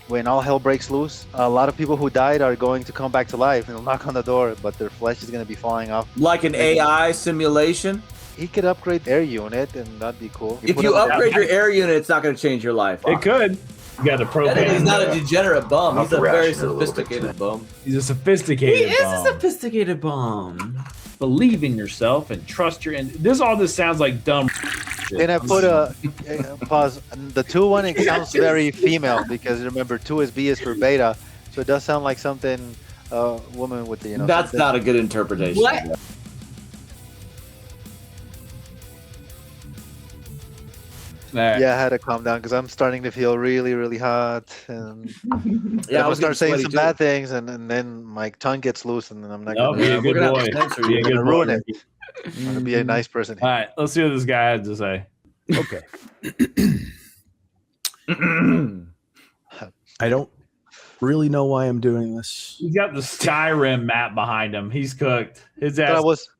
when all hell breaks loose, a lot of people who died are going to come back to life. They'll knock on the door, but their flesh is going to be falling off. Like an AI simulation? He could upgrade air unit, and that'd be cool. If you upgrade your air unit, it's not going to change your life. It could. You got a propane. He's not a degenerate bum. He's a very sophisticated bum. He's a sophisticated He is bum. a sophisticated bum. Believe in yourself and trust your. And all this sounds like dumb. Then I put a pause. The 2 one, it sounds very female because remember 2 is B is for beta, so it does sound like something woman with the That's something. not a good interpretation. What? Yeah, I had to calm down because I'm starting to feel really, really hot, and Yeah, I'm gonna start saying some bad things, and then my tongue gets loose, and then I'm not No, be a good boy. Be a good ruin boy. it. I'm gonna be a nice person. All right, let's see what this guy has to say. Okay. I don't really know why I'm doing this. He's got the Skyrim map behind him. He's cooked. His ass.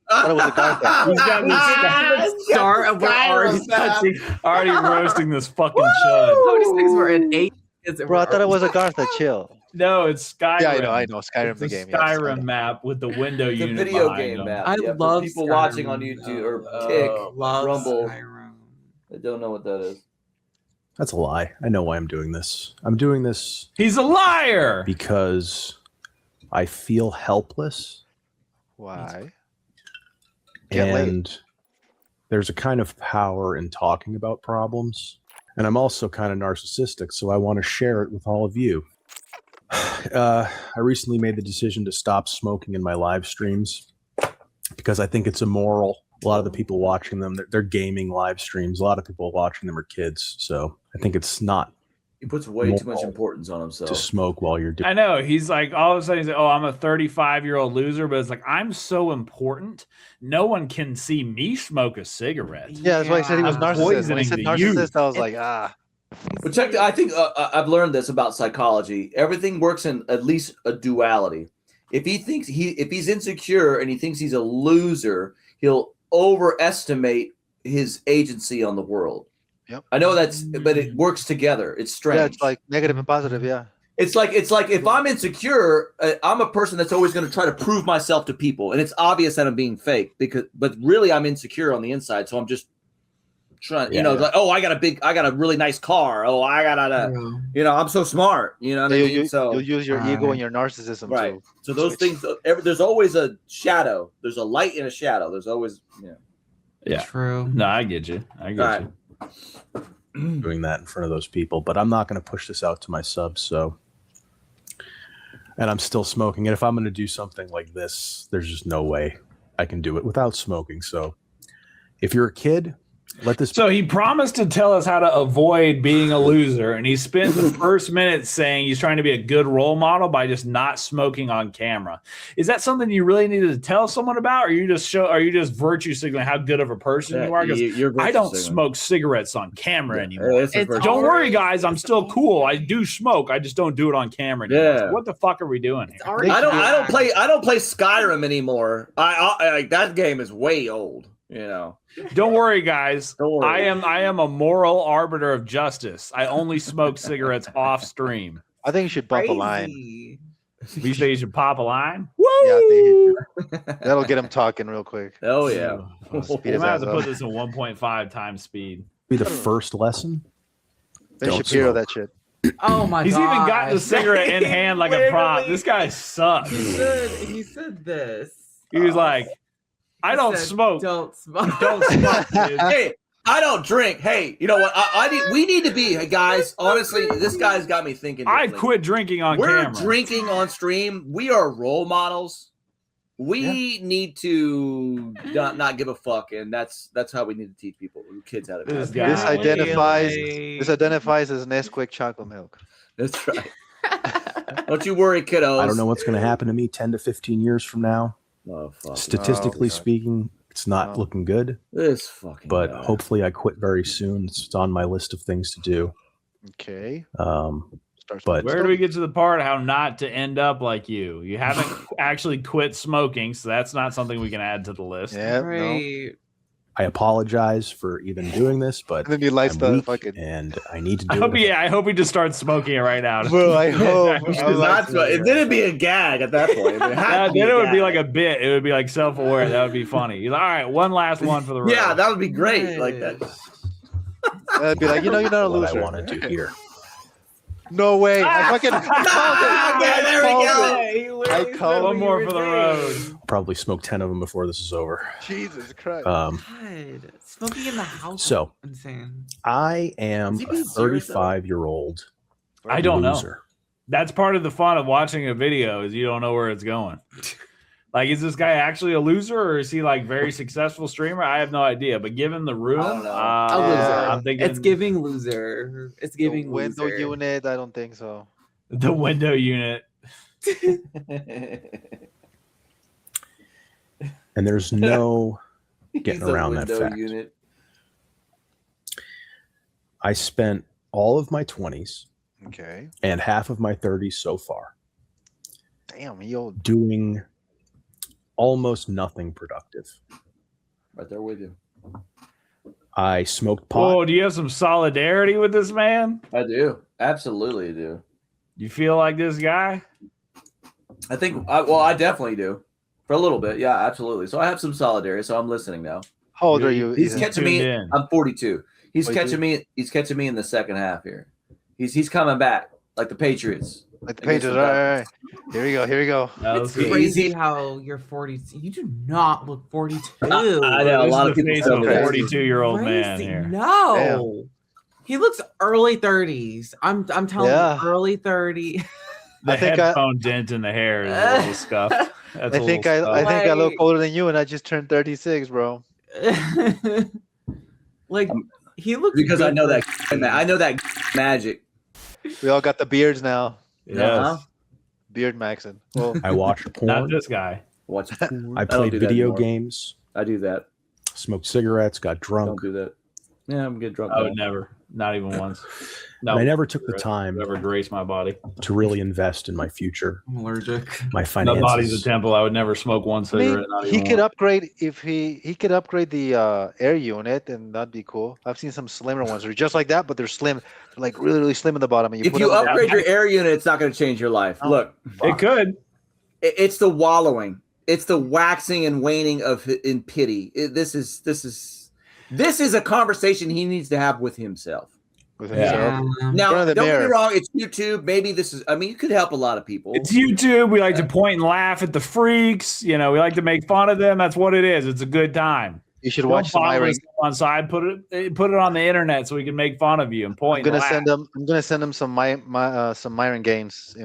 I thought it was a guy. He's got this Start. We're already roasting this fucking chud. How many things were in 8? Bro, I thought it was a Gartha. Chill. No, it's Skyrim. Yeah, I know. Skyrim, It's the a game. Skyrim map with the window The unit video behind game him. map. I Yeah, for love people Skyrim, watching on YouTube or Kick, love Rumble. Skyrim. I don't know what that is. That's a lie. I know why I'm doing this. I'm doing this He's a liar. because I feel helpless. Why? Get laid. And there's a kind of power in talking about problems. And I'm also kind of narcissistic, so I want to share it with all of you. I recently made the decision to stop smoking in my live streams because I think it's immoral. A lot of the people watching them, they're gaming live streams. A lot of people watching them are kids. So I think it's not He puts way too much importance on to himself. smoke while you're doing I know. He's like, all of a sudden, he's like, oh, I'm a 35-year-old loser. But it's like, I'm so important. No one can see me smoke a cigarette. Yeah, that's why I said he was I'm narcissist. When he poisoning said the narcissist, youth. I was like, ah. But check, I think I've learned this about psychology. Everything works in at least a duality. If he thinks if he's insecure and he thinks he's a loser, he'll overestimate his agency on the world. Yep. I know but it works together. It's strange. Yeah, it's like negative and positive. Yeah. It's like if I'm insecure, I'm a person that's always going to try to prove myself to people, and it's obvious that I'm being fake but really I'm insecure on the inside. So I'm just trying, like, oh, I got a really nice car. Oh, I got I'm so smart. You know what I mean? So you'll use your ego and your narcissism. right. To So those switch. things, there's always a shadow. There's a light and a shadow. There's always, Yeah. True. No, I get you. I get All you. doing that in front of those people. But I'm not going to push this out to my subs. So, and I'm still smoking. And if I'm going to do something like this, there's just no way I can do it without smoking. So if you're a kid, let this. So he promised to tell us how to avoid being a loser, and he spent the first minute saying he's trying to be a good role model by just not smoking on camera. Is that something you really needed to tell someone about, or are you just virtue signaling how good of a person you are? Because I don't smoke cigarettes on camera anymore. Don't worry, guys. I'm still cool. I do smoke. I just don't do it on camera anymore. Yeah. So what the fuck are we doing here? I don't play Skyrim anymore. I that game is way old. Don't worry, guys. Don't worry. I am a moral arbiter of justice. I only smoke cigarettes off stream. I think you should bump a line. Crazy. You say you should pop a line? Yeah, I think that'll get him talking real quick. Oh yeah. Speed We his might ass have to up. put this in 1.5 times speed. Be the first lesson. Ben Don't Shapiro, smoke. that shit. Oh my god. He's even got the cigarette in hand like a prop. This guy sucks. He said this. He was like, I He don't said, smoke. Don't smoke. Don't smoke, dude. Hey, I don't drink. Hey, you know what? We need to be, hey, guys. Honestly, this guy's got me thinking. I differently. quit drinking on We're camera. drinking on stream. We are role models. We need to not give a fuck, and that's how we need to teach people, kids, how to. This be. guy- This identifies Really? as Nesquik chocolate milk. That's right. Don't you worry, kiddos. I don't know what's going to happen to me 10 to 15 years from now. Oh fuck. Statistically God. speaking, it's not Oh. looking good. This fucking. But guy. hopefully, I quit very soon. It's on my list of things to do. Okay. But- Where do we get to the part how not to end up like you? You haven't actually quit smoking, so that's not something we can add to the list. Yeah. No. Right. I apologize for even doing this, but And then he lights I'm the weak fucking. and I need to I do hope, it. I hope he just starts smoking it right now. Bro, I hope. Then I'm like- Then it'd be a gag at that point. it would be like a bit. It would be like self-aware. That would be funny. He's like, all right, one last one for the road. Yeah, that would be great. Like that. I'd be like, you're not a What loser. I want to do here. No way. I fucking called it. Okay, there we go. He literally I said called- what One you more were for the saying. road. Probably smoke 10 of them before this is over. Jesus Christ. God, smoking in the house. So- is insane. I am Is he a being serious, though? 35-year-old I don't know. loser. That's part of the fun of watching a video is you don't know where it's going. Like, is this guy actually a loser or is he like very successful streamer? I have no idea. But given the room, I don't know. A loser. I'm thinking It's giving loser. It's The giving window loser. unit, I don't think so. the window unit. And there's no getting He's a around that window fact. unit. I spent all of my 20s Okay. and half of my 30s so far Damn, he old. doing almost nothing productive. Right there with you. I smoked pot. Oh, do you have some solidarity with this man? I do. Absolutely do. You feel like this guy? I think, I definitely do. For a little bit. Yeah, absolutely. So I have some solidarity. So I'm listening now. How old are you? He's Ethan? catching me. tuned in. I'm 42. He's 42? catching me. He's catching me in the second half here. He's coming back like the Patriots. Like the Against pages. the All right. Here we go. Here we go. No, It's this is- crazy how you're 40. You do not look 42. I know a this lot is of the people face tell of me a that. 42-year-old man Crazy. here. No. He looks early 30s. I'm telling Yeah. you, early 30. The I think I- headphone dent in the hair is a little scuffed. That's I a think little I think I look Like- older than you, and I just turned 36, bro. Like he looks Because I good know for that. his I know that magic. We all got the beards now. Yes. Uh-huh. Beard maxing. Well, I watched Not porn. this guy. Watch. I don't played do that video anymore. games, I do that. smoked cigarettes, got Don't drunk. do that. Yeah, I'm getting drunk. I now. would never. Not even once. And I No. never took the time Ever grace my body. to really invest in my future, I'm allergic. my The finances. body's a temple. I would never smoke one I mean, cigarette. Not he even could one. upgrade if he could upgrade the air unit, and that'd be cool. I've seen some slimmer ones. They're just like that, but they're slim. They're like really, really slim in the bottom. And If put you them in the- upgrade your air unit, it's not going to change your life. Oh. Look, It could. it's the wallowing. It's the waxing and waning of in pity. This is a conversation he needs to have with himself. with Yeah. himself. Now, front of the don't get me mirror. wrong. It's YouTube. Maybe this is. I mean, you could help a lot of people. It's YouTube. We like to point and laugh at the freaks. You know, we like to make fun of them. That's what it is. It's a good time. You should Don't watch some follow Myron. us on side. Put it on the internet so we can make fun of you and I'm point. gonna and laugh. send them. I'm gonna send them some some Myron gains,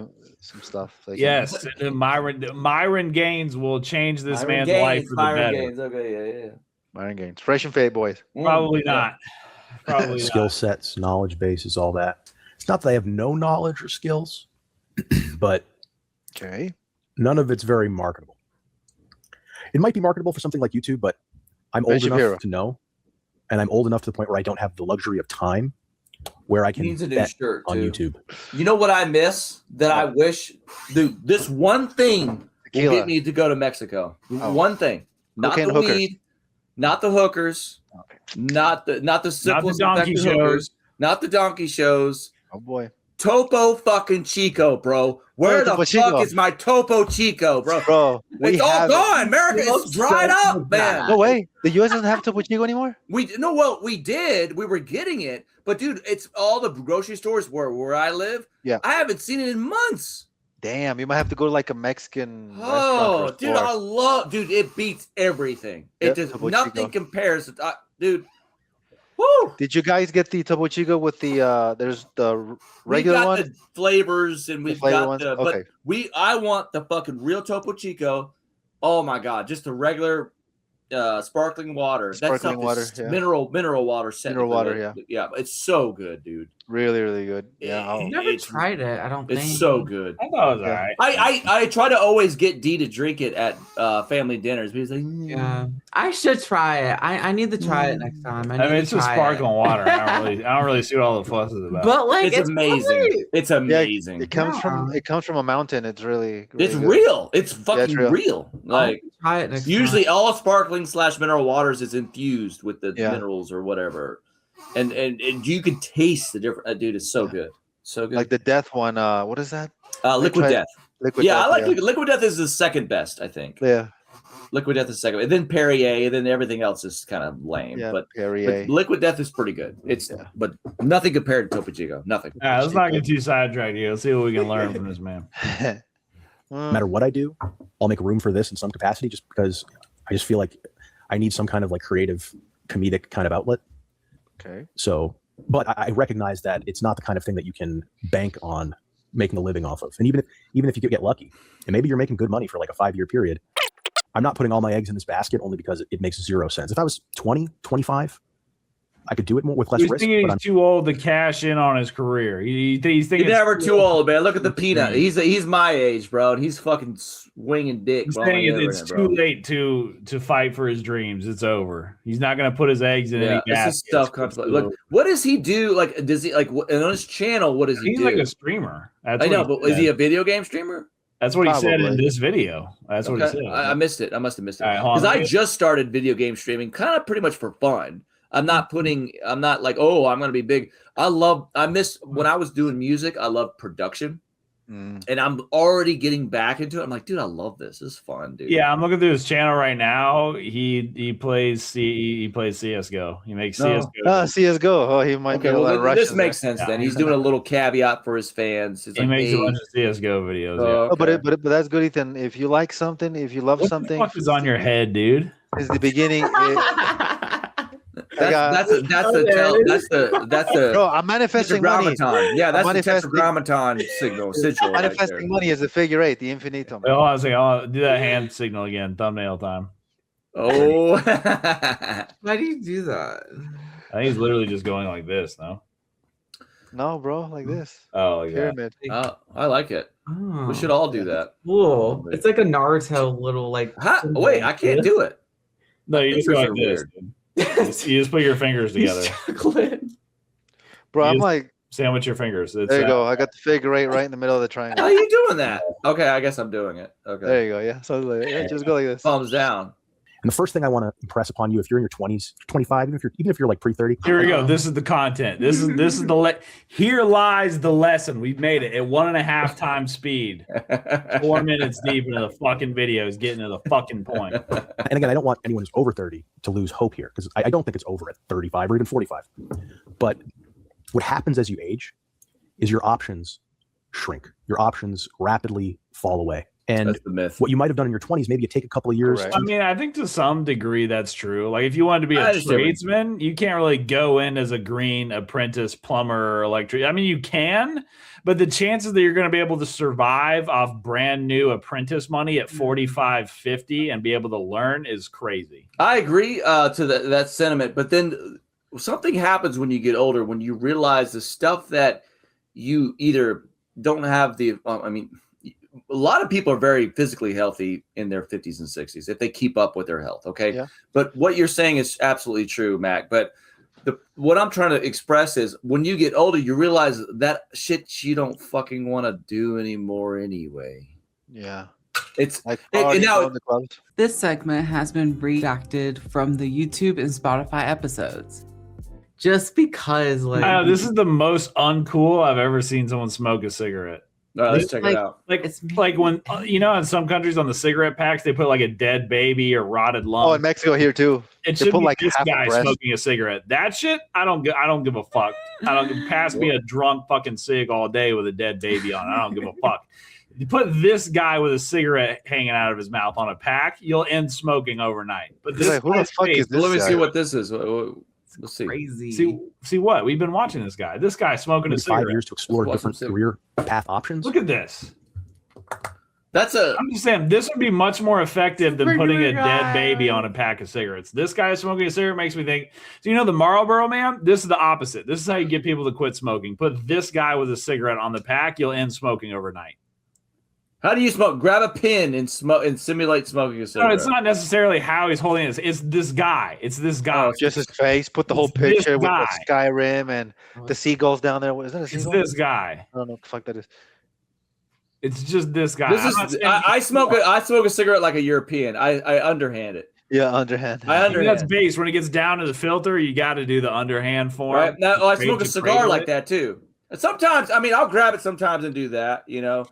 some stuff. They can- Yes, Myron Gaines will change this Myron man's Gaines, life for the Myron better. Gaines. Okay, yeah. Myron gains. Fresh and fade, boys. Probably Yeah. not. Probably Skill not. sets, knowledge bases, all that. It's not that I have no knowledge or skills, but Okay. none of it's very marketable. It might be marketable for something like YouTube, but I'm Ben old Shapiro. enough to know, and I'm old enough to the point where I don't have the luxury of time where I He can needs a new bet shirt on too. YouTube. You know what I miss that I wish, dude? This one thing will Tequila. get me to go to Mexico. Oh. One thing, not Cocaine the hookers. weed, not the hookers, not the syphilis donkey infected hookers, shows. not the donkey shows. Oh boy. Topo fucking Chico, bro. Where Oh, the Topo fuck Chico. is my Topo Chico, bro? Bro, we It's all have it. gone. America It is looks dried so up, man. No way. The U.S. doesn't have Topo Chico anymore. We did. We were getting it, but dude, it's all the grocery stores where I live. Yeah. I haven't seen it in months. Damn, you might have to go to like a Mexican Oh, restaurant. dude, dude, it beats everything. It Yep, just Topo nothing Chico. compares to, dude. Woo! Did you guys get the Topo Chico with the there's the regular we got one? the flavors and we've flavor got ones? the, Okay. but I want the fucking real Topo Chico. Oh my god, just the regular sparkling water. Sparkling stuff is water, yeah. mineral water. Set Mineral with water, it. Yeah, it's so good, dude. Really, really good. Yeah. It- I'll- I've never It's- tried it. I don't think. It's so good. I thought it was Yeah. all right. I try to always get D to drink it at family dinners because like, Yeah. I should try it. I need to try it next time. I mean, it's just sparkling water. I don't really see what all the fuss is about. But like, It's amazing. Probably, It's amazing. It comes from a mountain. It's really It's good. real. It's fucking real. real. Like try it next usually time. all sparkling / mineral waters is infused with the Yeah. minerals or whatever. And you can taste the different dude, it's so good. So good. Like the death one. What is that? Liquid Death. Liquid Yeah, Death, I like Liquid Death is the second best, I think. Yeah. Liquid Death is second. And then Perrier, and then everything else is kind of lame. Yeah, but Perrier. Liquid Death is pretty good. But nothing compared to Topo Chico. Nothing. Let's not get too sidetracked here. Let's see what we can learn from this man. No matter what I do, I'll make room for this in some capacity, just because I just feel like I need some kind of like creative, comedic kind of outlet. Okay. So, but I recognize that it's not the kind of thing that you can bank on making a living off of. And even if you get lucky, and maybe you're making good money for like a 5-year period, I'm not putting all my eggs in this basket only because it makes zero sense. If I was 20, 25, I could do it more with less He's risk. thinking But he's too old to cash in on his career. He's thinking He's never too old, man. Look at the peanut. He's He's my age, bro, and he's fucking swinging dick. Bro. saying it's too late to fight for his dreams. It's over. He's not going to put his eggs in any This is baskets. stuff. Look, what does he do? Like, does he like and on his channel? What does he He's do? like a streamer. That's I what know, he but said. is he a video game streamer? That's what he said in Probably. this video. That's what he said. I missed it. I must have missed it All right, hold on. because I just started video game streaming, kind of pretty much for fun. I'm not like, oh, I'm gonna be big. I miss when I was doing music. I love production. And I'm already getting back into it. I'm like, dude, I love this. This is fun, dude. Yeah, I'm looking through his channel right now. He plays CS:GO. He makes CS:GO. CS:GO. Oh, he might be a lot of this Russians makes there. sense then. He's doing a little caveat for his fans. It's He like, makes hey, a bunch of CS:GO videos. Oh, but that's good, Ethan. If you like something, if you love What something, the fuck is on your head, dude? is the beginning. that's the Bro, I'm manifesting money. tetragrammaton. Yeah, that's the manifesting- tetragrammaton sigil. Sigil right Manifesting there. money is the figure 8, the infinitum. Wait, hold on a second. Hold on. Do that hand signal again. Thumbnail time. Oh, Why do you do that? I think he's literally just going like this, no? No, bro, like this. Oh, like that. Pyramid. I like it. Oh, We should all do that. cool. It's like a Naruto little like. Wait, I can't do it. No, you just go like Fingers this. are dude. You just put your fingers together. Bro, I'm Yes. like, Sandwich your fingers. It's, there you go. I got the figure 8 right in the middle of the triangle. How are you doing that? Okay, I guess I'm doing it. Okay. There you go. Yeah. So like, yeah, just go like this. Thumbs down. And the first thing I want to impress upon you, if you're in your 20s, 25, even if you're like pre-30, Here we go. This is the content. This is the here lies the lesson. We've made it at 1.5 times speed. 4 minutes deep into the fucking video is getting to the fucking point. and again, I don't want anyone who's over 30 to lose hope here, because I don't think it's over at 35 or even 45. But what happens as you age is your options shrink. Your options rapidly fall away. And That's the myth. what you might have done in your 20s, maybe you take a couple of years. Correct. I mean, I think to some degree that's true. Like if you wanted to be I a understand what you tradesman, you can't really go in as a green apprentice plumber or electric. I mean, you can, but the chances that you're going to be able to survive off brand new apprentice money at 45, 50 and be able to learn is crazy. I agree to that sentiment, but then something happens when you get older, when you realize the stuff that you either don't have the. I mean, a lot of people are very physically healthy in their 50s and 60s if they keep up with their health. Okay, Yeah. But what you're saying is absolutely true, Mac. But what I'm trying to express is when you get older, you realize that shit you don't fucking want to do anymore anyway. Yeah. It's Like and now going to clubs. This segment has been redacted from the YouTube and Spotify episodes. Just because, like, I know, this is the most uncool I've ever seen someone smoke a cigarette. let's check it out. Like, It's me. like when in some countries on the cigarette packs they put like a dead baby or rotted lung. Oh, in Mexico here too. It They should put be like this half a guy breast. smoking a cigarette. That shit, I don't give a fuck. I don't pass me a drunk fucking cig all day with a dead baby on it. I don't give a fuck. You put this guy with a cigarette hanging out of his mouth on a pack, you'll end smoking overnight. But this Like, who the guy's fuck face- is this Let me guy? see what this is. Let's see. crazy. see what we've been watching this guy. This guy smoking a Maybe 5 cigarette. years to explore Watch different him sit. career path options. Look at this. That's a I'm just saying this would be much more effective than putting a Regular dead guy. baby on a pack of cigarettes. This guy smoking a cigarette makes me think. So you know the Marlboro man? This is the opposite. This is how you get people to quit smoking. Put this guy with a cigarette on the pack, you'll end smoking overnight. How do you smoke? Grab a pin and smoke and simulate smoking a cigarette. No, it's not necessarily how he's holding it. It's this guy. It's this guy. Oh, Just his face. Put the whole It's this picture with guy. the Skyrim and the seagulls down there. What is that? A It's seagull? this guy. I don't know what the fuck that is. It's just this guy. This is I smoke a cigarette like a European. I underhand it. Yeah, underhand. I underhand. That's base. When it gets down to the filter, you got to do the underhand form. Right now, I smoke a To cigar cradle like it. that too. And sometimes, I mean, I'll grab it sometimes and do that, you know.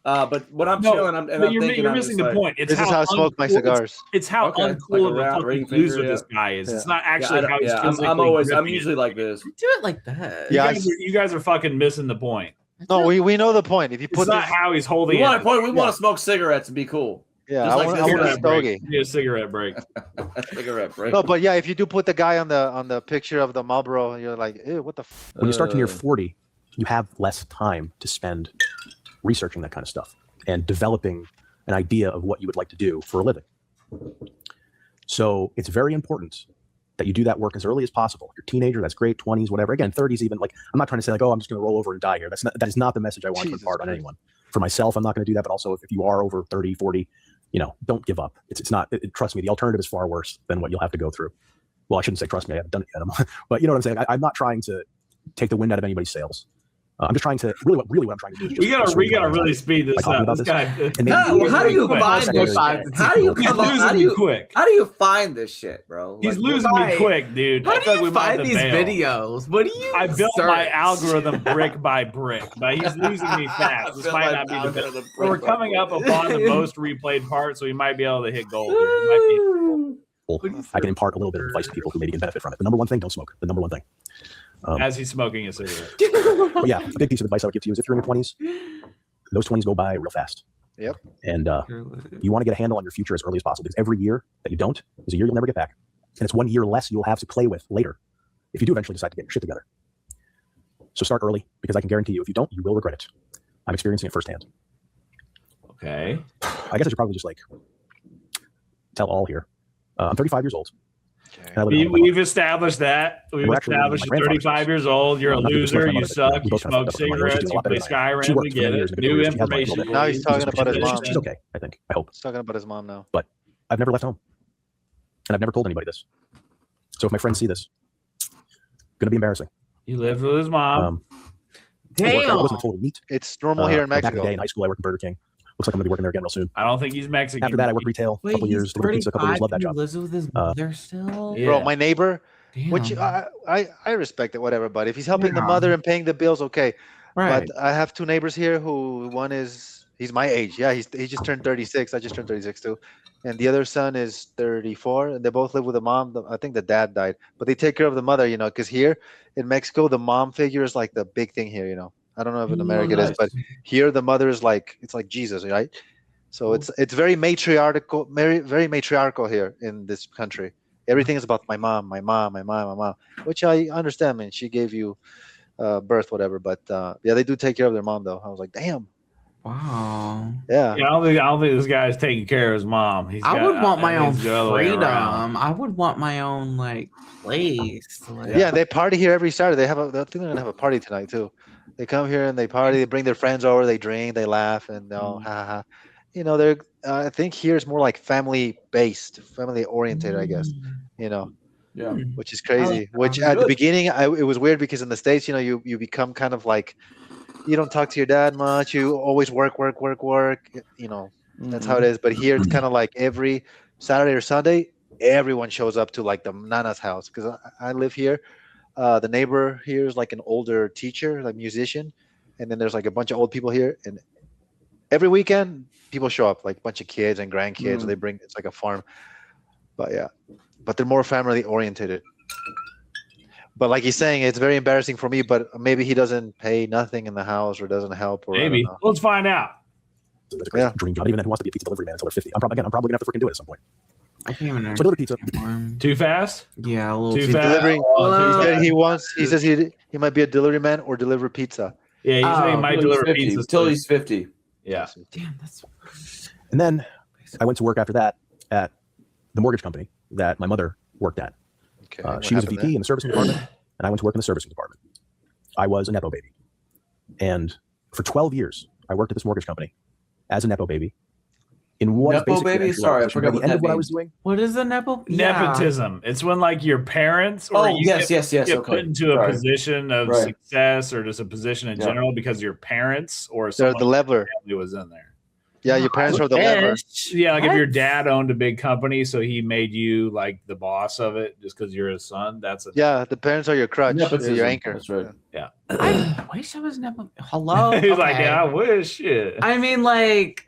But when I'm chilling, I'm thinking, you're I'm missing just the like, point. It's This is how I smoke my uncool- cigars. It's how Okay, uncool like a of a round fucking ring loser finger, this guy is. Yeah. It's not actually how he's I'm physically I'm gripping usually it. like this. Do it like that. Yeah, You guys are fucking missing the point. No, we know the point. If you It's put not this, how he's holding We want it. to point. We want to smoke cigarettes and be cool. yeah, just I like want, this I want a Cigarette break. stogie. Need a cigarette break. Cigarette break. No, but yeah, if you do put the guy on the picture of the Marlboro, you're like, ew, what the? When you start to near 40, you have less time to spend researching that kind of stuff and developing an idea of what you would like to do for a living. So it's very important that you do that work as early as possible. If you're a teenager, that's great. 20s, whatever. Again, 30s, even. Like, I'm not trying to say like, oh, I'm just going to roll over and die here. That is not the message I want to Jesus impart on Christ. anyone. For myself, I'm not going to do that. But also, if you are over 30, 40, don't give up. It's not. Trust me, the alternative is far worse than what you'll have to go through. Well, I shouldn't say trust me. I haven't done it yet. But you know what I'm saying. I'm not trying to take the wind out of anybody's sails. I'm just trying to really what I'm trying to do. Is just We gotta persuade really my speed this talking up. about This this. guy, And maybe How do you quick. find this? How do you He's come up? losing How do me you quick. How do you find this shit, bro? He's Like, losing me Right. quick, dude. How I do feel like we you might have find to these bail. videos? What do you? I built my search? algorithm brick by brick, but he's losing me fast. This Built might my not be the best. algorithm But we're brick by coming up brick. upon the most replayed part, so we might be able to hit gold. Here. We might I can impart a little bit of advice to people who maybe can benefit from it. The number one thing, don't smoke. The number one thing. be, as he's smoking a cigarette. But yeah, a big piece of advice I would give to you is if you're in your 20s, those 20s go by real fast. Yep. And you want to get a handle on your future as early as possible because every year that you don't is a year you'll never get back. And it's 1 year less you'll have to play with later if you do eventually decide to get your shit together. So start early because I can guarantee you if you don't, you will regret it. I'm experiencing it firsthand. Okay. I guess I should probably just like tell all here. I'm 35 years old. Okay. And I live in We've established that. We've We're actually established my you're grandfather's 35 years old. You're a Well, not because loser. my You mother, suck. we You both kind of smoke stuff in my life. She's cigarettes. doing a You lot play better than I am. She Skyrim. worked We for get many years it. in a New career. She has a information. little Now he's talking about his mom. She's okay, I think. I hope. He's talking about his mom now. I've never left home. And I've never told anybody this. So if my friends see this, it's going to be embarrassing. He lived with his mom. I Damn. wasn't total neat. It's normal here in Back in Mexico. the day in high school, I worked in Burger King. Looks like I'm going to be working there again real soon. I don't think he's Mexican. After that, I worked retail a Wait, couple he's years, delivered pizza a couple years. 35 Loved that and he job. lives with his mother still? Yeah. Bro, my neighbor, Damn. which I respect it, whatever. But if he's helping the Yeah. mother and paying the bills, okay. right. But I have two neighbors here who one is he's my age. Yeah, he just turned 36. I just turned 36 too. And the other son is 34, and they both live with the mom. I think the dad died, but they take care of the mother, because here in Mexico, the mom figure is like the big thing here. I don't know if in America it is, but here the mother is like it's like Jesus, right? So it's very matriarchal, very matriarchal here in this country. Everything is about my mom, which I understand. I mean, she gave you birth, whatever. But yeah, they do take care of their mom, though. I was like, damn. Wow. Yeah. Yeah, I don't think this guy's taking care of his mom. I would want my own needs to go the other way freedom. around. I would want my own place. Yeah, they party here every Saturday. I think they're gonna have a party tonight too. They come here and they party. They bring their friends over. They drink. They laugh, and ha ha ha. They're. I think here is more like family based, family oriented. I guess. Yeah. Which is crazy. that. Which at the Good. beginning, it was weird because in the States, you become kind of like, you don't talk to your dad much. You always work. That's how it is. But here it's kind of like every Saturday or Sunday, everyone shows up to like the Nana's house because I live here. The neighbor here is like an older teacher, like musician, and then there's like a bunch of old people here. And every weekend, people show up, like a bunch of kids and grandkids. They bring it's like a farm. But yeah, but they're more family oriented. But like he's saying, it's very embarrassing for me. But maybe he doesn't pay nothing in the house or doesn't help. Or I don't Maybe. know. Let's find out. That's a great Yeah. dream job. Even then, who wants to be a pizza delivery man until they're 50? I'm probably going to have to freaking do it at some point. I can't even So I deliver pizza. Too fast? Yeah, a little Too too fast? delivering- Oh, too He said fast. he says he might be a delivery man or deliver pizza. Yeah, he said he might Until he's deliver 50. pizza Until he's 50. Yeah. Damn, that's And then I went to work after that at the mortgage company that my mother worked at. Okay. what She was a happened VP there? in the servicing department, and I went to work in the servicing department. I was a Nepo baby. And for 12 years, I worked at this mortgage company. as a nepo baby. In what is Nepo basically baby? an entry-level Sorry, I position. forgot By the what end that of what I means. was doing. What is a nepo? Nepotism. It's when like your parents or Oh, you yes, get okay. put into a Sorry. position of Right. success or just a position in Yeah. general because your parents or They're someone the leveler. who was in there. Yeah, your parents are the lever. Yeah, like if What? your dad owned a big company, so he made you like the boss of it just because you're his son. That's a Yeah, the parents are your crutch, Nepotism. your anchor. That's right. I wish I was nepo. Hello. He's like, Okay. yeah, I wish. Shit. I mean, like,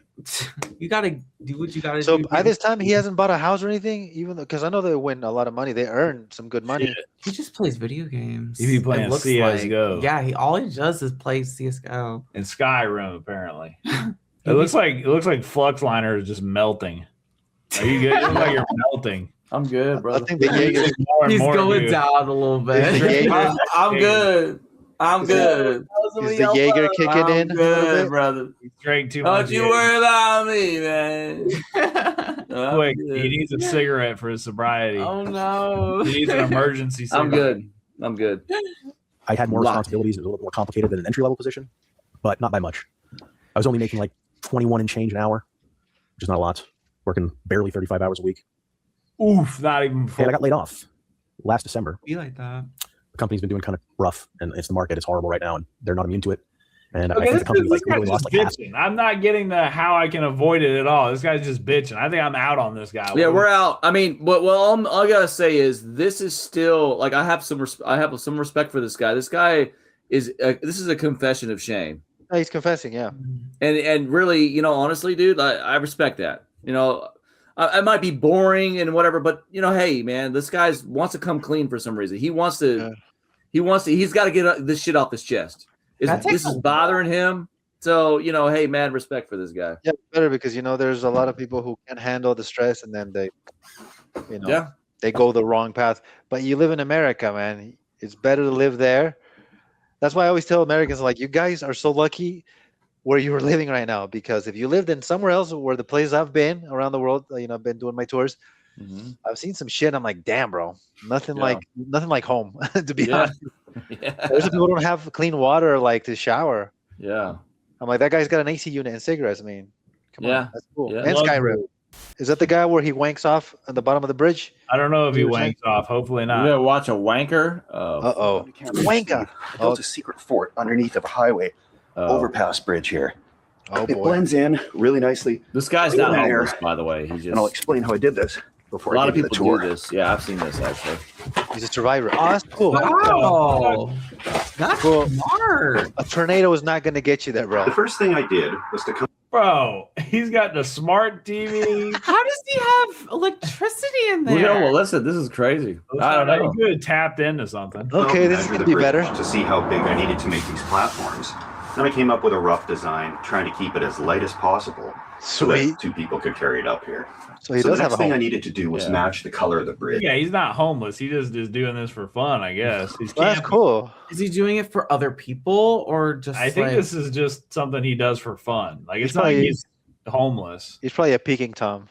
you gotta do what you gotta So do. at this time, he hasn't bought a house or anything, even because I know they win a lot of money. They earn some good money. Shit. He just plays video games. He be playing It looks CS:GO. Like, yeah, all he does is play CS:GO. In Skyrim, apparently. It looks like Fluxliner is just melting. Are you good? You look like you're melting. I'm good, I brother. think the Jaeger. More and He's more, going dude. down a little bit. The Jaeger- I'm good. I'm good. Is the Jaeger kicking I'm in a little good, bit? brother. He drank too much. Don't you worry about me, man. I'm Quick, good. he needs a cigarette for his sobriety. Oh no. He needs an emergency cigarette. I'm good. I'm good. I had more Locked. responsibilities. It was a little more complicated than an entry-level position, but not by much. I was only making like 21 and change an hour, which is not a lot. Working barely 35 hours a week. Oof, not even full. And I got laid off last December. Be like that. The company's been doing kind of rough, and it's the market. It's horrible right now, and they're not immune to it. And I Okay, think this, the company this like guy's literally lost just like half. bitching. I'm not getting the how I can avoid it at all. This guy's just bitching. I think I'm out on this guy. Yeah, we're out. I mean, what all I gotta say is this is still like I have some respect for this guy. This guy is this is a confession of shame, No, he's confessing. Yeah. and really, you know, honestly, dude, I respect that. You know, I might be boring and whatever, but you know, hey, man, this guy wants to come clean for some reason. He wants to. Yeah. He's got to get this shit off his chest. That takes This is a bothering him. So, you know, hey, man, respect for this guy. Yeah, better because there's a lot of people who can't handle the stress and then they, Yeah. they go the wrong path. But you live in America, man. It's better to live there. That's why I always tell Americans, like, you guys are so lucky where you're living right now, because if you lived in somewhere else, where the places I've been around the world, I've been doing my tours, I've seen some shit. I'm like, damn, bro, nothing like home. To be Yeah. honest, Yeah. there's people who don't have clean water like to shower. Yeah. I'm like, that guy's got an AC unit and cigarettes. I mean, come Yeah. on, that's cool. Yeah. And Skyrim. Is that the guy where he wanks off at the bottom of the bridge? I don't know if he You were wanks off. Hopefully You not. ever watch a wanker? Uh-oh. Wanka. I built a secret fort underneath of a highway overpass bridge here. Oh, It boy. blends in really nicely, This guy's not There. homeless, by the way. He just and I'll explain how I did this a before lot I of give you people the tour. do this. Yeah, I've seen this actually. He's a survivor. Oh, that's cool. Wow. That's Cool. smart. A tornado is not going to get you there, bro. The first thing I did was to come Bro, he's got the smart TV. How does he have electricity in there? Yeah, well, listen, this is crazy. I don't know. He could have tapped into something. Okay, this is measure going to the be bridge better. to see how big I needed to make these platforms. Then I came up with a rough design, trying to keep it as light as possible, so Sweet. that two people could carry it up here. So he so does the have next a thing I home. needed to do was Yeah. match the color of the bridge. Yeah, he's not homeless. He just is doing this for fun, I guess. He's Well, that's camping. cool. Is he doing it for other people or just? I think like, this is just something he does for fun. Like, it's He's not like probably- he's homeless. He's probably a peeking Tom.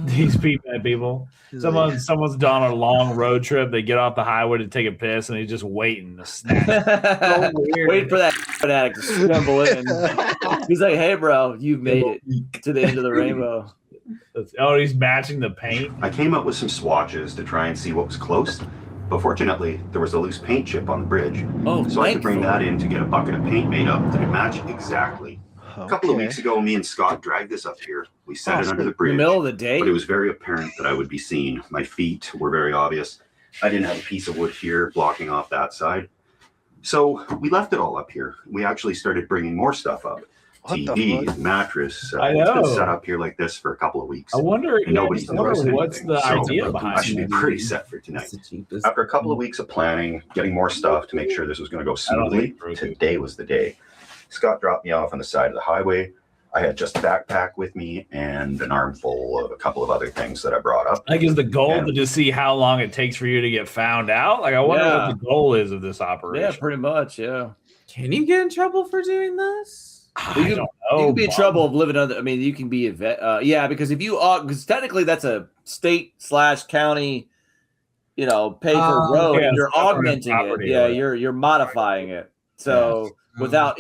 He's peeping at people. He's like, Someone's done a long road trip. They get off the highway to take a piss, and he's just waiting to snatch. Wait for that addict to stumble in. He's like, "Hey, bro, you've made it to the end of the rainbow." Oh, he's matching the paint. I came up with some swatches to try and see what was close, but fortunately, there was a loose paint chip on the bridge. Oh, So I could bring thankful. that in to get a bucket of paint made up that would match exactly. A couple of okay. weeks ago, me and Scott dragged this up here. We set Oh, it under the In the bridge, middle of the day. but it was very apparent that I would be seen. My feet were very obvious. I didn't have a piece of wood here blocking off that side. So we left it all up here. We actually started bringing more stuff up. What the TV, fuck? mattress. I It's been know. set up here like this for a couple of weeks. I wonder. And nobody's I wonder noticed what's anything. the So idea I behind should be it. pretty set for tonight. That's the cheapest. After a couple of weeks of planning, getting more stuff to make sure this was going to go I don't smoothly, think it's broken. today was the day. Scott dropped me off on the side of the highway. I had just a backpack with me and an armful of a couple of other things that I brought up. Like, is the goal And- to just see how long it takes for you to get found out? Like, I wonder Yeah. what the goal is of this Yeah, operation. pretty much. Yeah. Can you get in trouble for doing this? I You don't You know. can be in Bob. trouble of living under. I mean, you can be a vet. Yeah, because if you are, because technically that's a state/county, pay for road. yeah, and you're it's government augmenting it. property or Yeah, whatever. you're modifying it. So without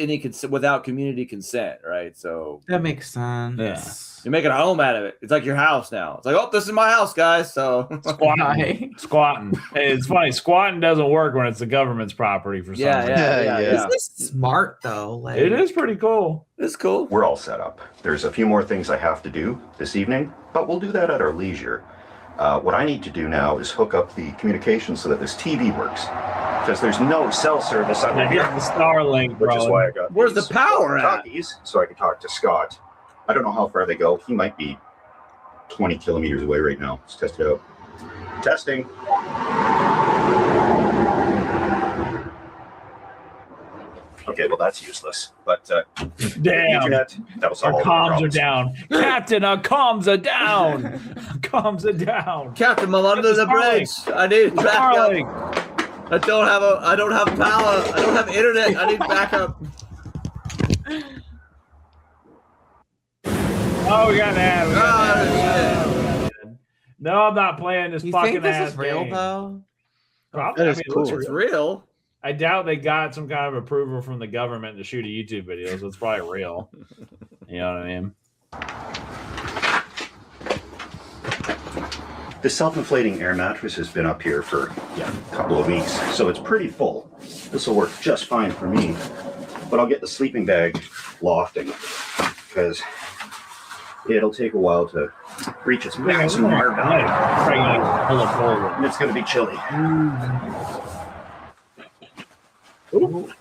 without community consent, right? So That makes sense. Yeah. you're making a home out of it. It's like your house now. It's like, oh, this is my house, guys. So Squatting. Hey, it's funny. Squatting doesn't work when it's the government's property for some reason. yeah. This is smart though. Like, It is pretty cool. It's cool. We're all set up. There's a few more things I have to do this evening, but we'll do that at our leisure. What I need to do now is hook up the communication so that this TV works. Because there's no cell service out Get here. the Starlink, Which is bro. why I got Where's the these power at? walkie-talkies, so I can talk to Scott. I don't know how far they go. He might be 20 kilometers away right now. Let's test it out. Testing. Okay, well that's useless. But Damn. internet, that was Our all. comms are down. Captain, our comms are down. Comms are down. Captain, I'm under the bridge. I need backup. Starlink. I don't have power. I don't have internet. I need backup. Oh, we got an ad. We got an Ah, ad. No, I'm not playing this you fucking think this ass is real game. though? Probably. That is it looks cool. It's real. real. I doubt they got some kind of approval from the government to shoot a YouTube video, so it's probably real. You know what I mean? The self-inflating air mattress has been up here for a couple of weeks, so it's pretty full. This will work just fine for me, but I'll get the sleeping bag lofting because it'll take a while to reach its maximum air value, and it's going to be chilly. Ooh.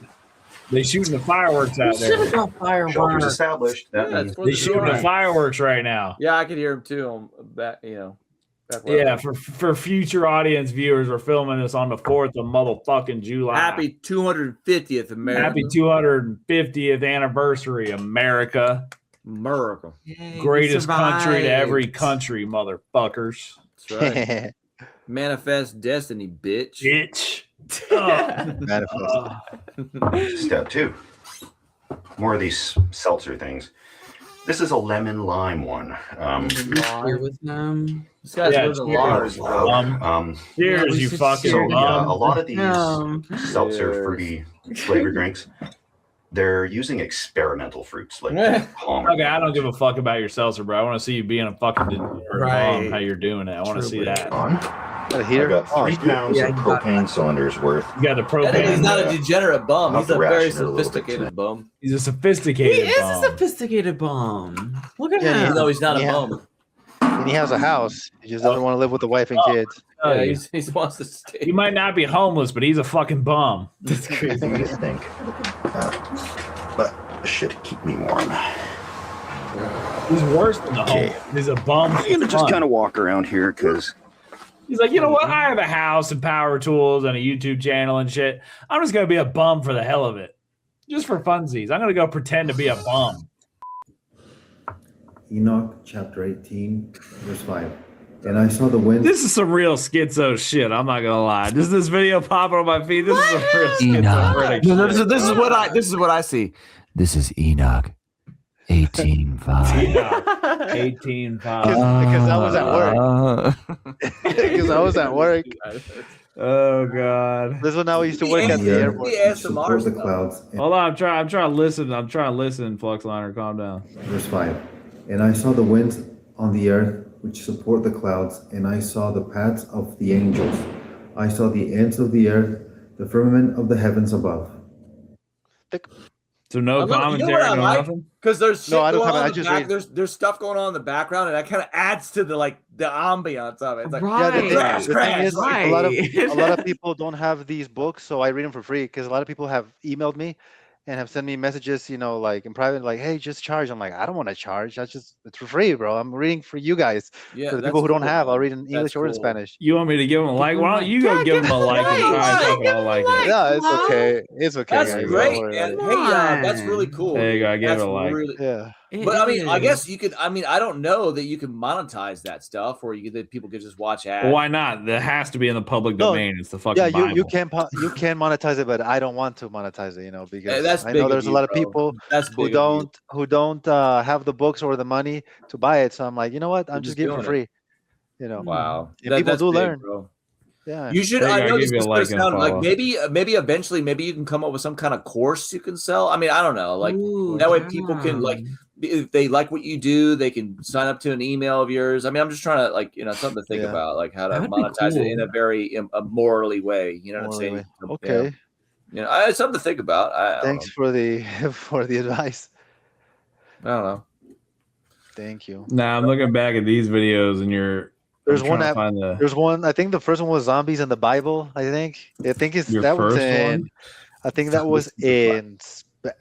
They shooting the fireworks out Should have there. got Shelter's fireworks. established. That Yeah, means it's for They the shooting the drone. fireworks right now. Yeah, I could hear him too. On back, back where Yeah, for future audience viewers, we're filming this on the 4th of motherfucking July. Happy 250th America. Happy 250th anniversary, America. America. Yay, we Greatest country to every survived. country, motherfuckers. That's right. Manifest destiny, bitch. Bitch. Oh. Manifest. step two. More of these seltzer things. This is a lemon lime one. Here with them. This guy's Yeah, living cheers. large. Cheers, we you should fucking share. So bum. a lot of these seltzer Cheers. fruity flavored drinks, they're using experimental fruits like Palmer. Okay, I don't give a fuck about your seltzer, bro. I want to see you being a fucking Right. how you're doing it. I want to see that. Got a I heater? got 3 pounds Yeah, of you got propane cylinders worth. You got the That nigga's propane. not a degenerate bum. I'll He's a have to very ration it a little bit sophisticated tonight. bum. He's a He sophisticated is a bum. sophisticated bum. Look at Yeah, him. Even though he's not a Yeah. bum. And he has a house. He just doesn't want to live with the wife and kids. Oh, Yeah, yeah. he wants to stay. He might not be homeless, but he's a fucking bum. That's crazy. I think. But should keep me warm. He's worse than the Okay. homeless. He's a bum. I'm gonna just kind of walk around here because He's like, you know what? I have a house and power tools and a YouTube channel and shit. I'm just gonna be a bum for the hell of it, just for funsies. I'm gonna go pretend to be a bum. Enoch chapter 18, verse 5. And I saw the wind. This is some real schizo shit. I'm not gonna lie. Just this video popping on my feed. This is some real schizophrenic No, shit. this is what I see. This is Enoch 18:5. Yeah. 18.5. Because I was at work. Because I was at work. Oh god. This is when I used to work at the airport. which support the clouds. And Hold on, I'm trying to listen. I'm trying to listen, Fluxliner. Calm down. verse 5. And I saw the winds on the earth which support the clouds, and I saw the paths of the angels. I saw the ends of the earth, the firmament of the heavens above. So no I love it. You know commentary, what I no like? nothing. Because there's shit No, I don't going comment. on I in the just back. read. There's stuff going on in the background, and that kind of adds to the ambiance of it. It's like, Yeah, the Right. thing is, a lot Right. of people don't have these books, so I read them for free because a lot of people have emailed me and have sent me messages, like in private, like, "Hey, just charge." I'm like, I don't want to charge. It's for free, bro. I'm reading for you guys. yeah, For the that's people who don't cool, have, man. I'll read in That's English or in cool. Spanish. You want me to give him a like? Why don't you go Yeah, give him a like and try and like, fucking give him like a it? like. Yeah, it's Huh? okay. It's okay. That's guys. Don't great. worry And, about hey, it. that's really cool. There you go. I gave That's it a like. really, Yeah. but I mean, I It guess is. you could. I mean, I don't know that you can monetize that stuff, or that people could just watch ads. Well, why not? That has to be in the public No, domain. It's the fucking Yeah, Bible. you can monetize it, but I don't want to monetize it, because that's I big know of there's a you, lot of bro. people That's who big of you. don't have the books or the money to buy it. So I'm like, you know what? I'm You're just just giving it for doing free. Wow, And people that's do big, learn. bro. Yeah. You should. There you I go, know I'll this give you is a going like to and a sound like follow. maybe eventually maybe you can come up with some kind of course you can sell. I mean, I don't know. Like Ooh, that way people can like if they like what you do, they can sign up to an email of yours. I mean, I'm just trying to like something to think Yeah. about, like how to That'd be monetize it in cool. a very a morally way. You know what I'm Morally way. saying? Okay. It's something to think about. I don't Thanks know. for the for the advice. I don't know. Thank you. Nah, I'm looking back at these videos and There's I'm one trying to that find the there's one. I think the first one was zombies in the Bible. I think it's your that one's first in. one. I think that was in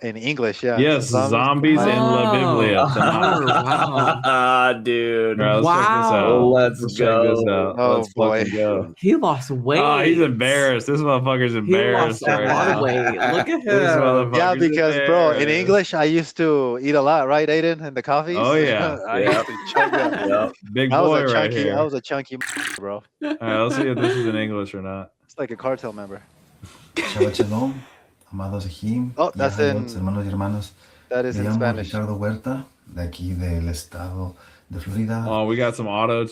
English. Yeah. So Yes, zombies Bible. in La Biblia. Oh, wow. Dude. All right, let's check this out. Wow. Let's check this go. out. Oh, Let's boy. fucking go. He lost weight. Oh, he's embarrassed. This motherfucker's He embarrassed lost a right lot of now. weight. Look at This him. motherfucker's Yeah, because bro, in embarrassed. English I used to eat a lot, right, Aiden? In the coffees. Oh yeah, I Yep. used to chug up. Yep. big I was boy a right chunky. here. I was a chunky, bro. All right, let's see if this is in English or not. It's like a cartel member. Shabbat Shalom, amados Ejim, Oh, that's Yahayots, in. hermanos y hermanas. That is Me in llamo Spanish. Ricardo Huerta, de aquí del estado de Florida. Oh, we got some auto.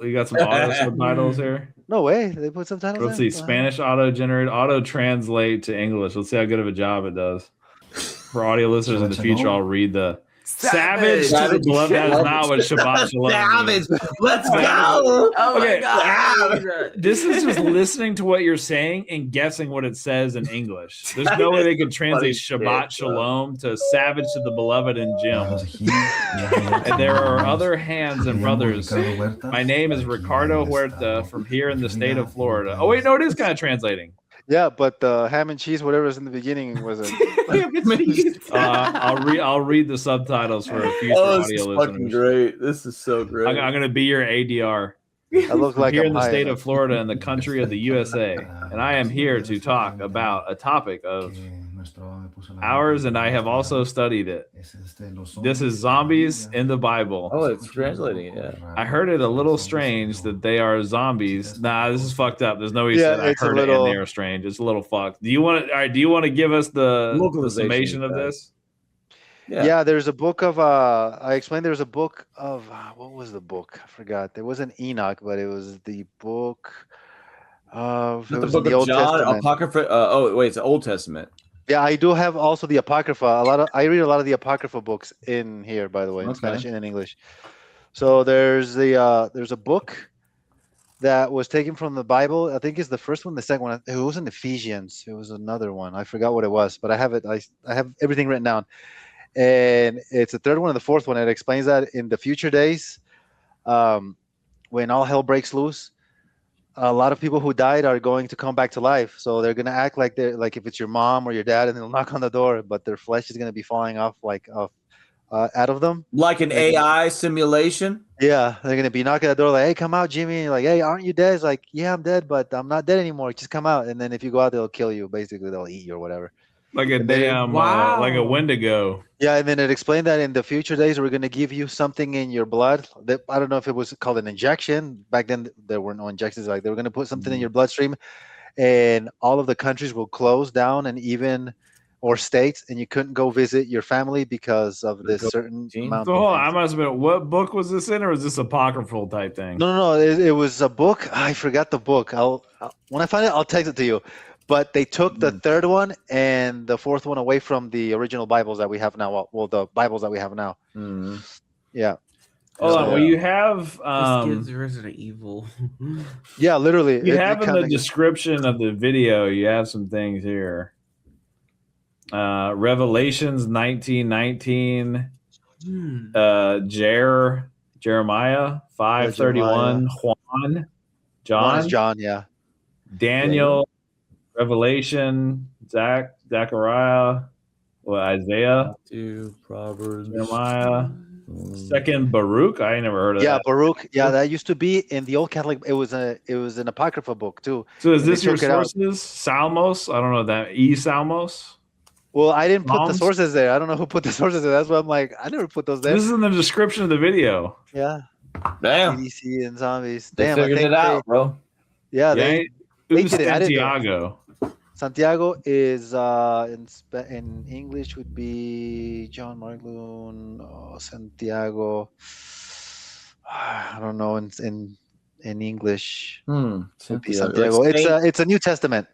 We got some auto subtitles here. No way. They put subtitles. Let's in? see. Spanish auto generate, auto translate to English. Let's see how good of a job it does. For audio listeners in the future, I'll read the savage to the beloved. That is not what Shabbat Shalom means. Savage. Let's go. Oh Okay. my god. This is just listening to what you're saying and guessing what it says in English. There's no way they could translate Shabbat Shalom to savage to the beloved and Jim. Amados Ejim, Yahayots, And there are hermanos. other hands and Me llamo brothers. Ricardo Huerta, My name is de aquí Ricardo del Huerta estado from here in de the state of Florida. Florida. Oh, wait, no, it is kind of translating. Yeah, but the ham and cheese, whatever's in the beginning, wasn't. I'll read the subtitles for future Oh, this audio is listeners. fucking great. This is so great. I'm going to be your ADR. I look like Here I'm in the high. state of Florida and the country of the USA, and I am here to talk about a topic of ours, and I have also studied it. This is zombies in the Bible. Oh, it's translating it, yeah. I heard it a little strange that they are zombies. Nah, this is fucked up. There's no way Yeah, said I it's a heard it little- and they are strange. It's a little fucked. Do you want to? All right. Do you want to give us the Localization, summation of yeah. this? Yeah. There's a book of. I explained there's a book of. What was the book? I forgot. There wasn't Enoch, but it was the book of. Not It the was book in the of Old John, Testament. Apocrypha. Oh, wait, it's the Old Testament. Yeah, I do have also the Apocrypha. I read a lot of the Apocrypha books in here, by the way, in Okay. Spanish and in English. So there's a book that was taken from the Bible. I think it's the first one, the second one. It wasn't Ephesians. It was another one. I forgot what it was, but I have it. I have everything written down. And it's the third one and the fourth one. It explains that in the future days, when all hell breaks loose, a lot of people who died are going to come back to life. So they're going to act like they're like if it's your mom or your dad, and they'll knock on the door, but their flesh is going to be falling off out of them. Like an They're gonna- AI simulation. Yeah, they're going to be knocking at the door like, "Hey, come out, Jimmy!" Like, "Hey, aren't you dead?" It's like, "Yeah, I'm dead, but I'm not dead anymore. Just come out." And then if you go out, they'll kill you. Basically, they'll eat you or whatever. Like a damn, Wow. like a Wendigo. Yeah, and then it explained that in the future days, we're going to give you something in your blood. That I don't know if it was called an injection. Back then, there were no injections. Like they were going to put something in your bloodstream, and all of the countries will close down, and even or states, and you couldn't go visit your family because of this certain amount. So hold on, I must have been. What book was this in, or was this apocryphal type thing? No. It was a book. I forgot the book. I'll when I find it, I'll text it to you. But they took the third one and the fourth one away from the original Bibles that we have now. Well, the Bibles that we have now. Mm-hmm. Yeah. Hold on. Well, you have This gives Resident Evil. Yeah, literally. you it have in the kinda- description of the video. You have some things here. Revelations 19:19. Jeremiah 5:31. Juan. One is John. Yeah. Daniel, Revelation, Zechariah, Isaiah, Proverbs, Jeremiah, Second Baruch. I ain't never heard of Yeah, that. Baruch. Yeah, that used to be in the old Catholic. It was an apocrypha book too. So is And they this your took it out. sources? Salmos? I don't know that. Salmos. Well, I didn't put the Psalms? sources there. I don't know who put the sources there. That's why I'm like, I never put those there. This is in the description of the video. Yeah. Damn, EDC and zombies. they Damn, I figured think it out, bro. Yeah, they did it. I didn't know. Santiago. Santiago is in English would be John Margloon. Santiago. I don't know. In in English. Should be Cynthia. Santiago. Like It's a New Testament.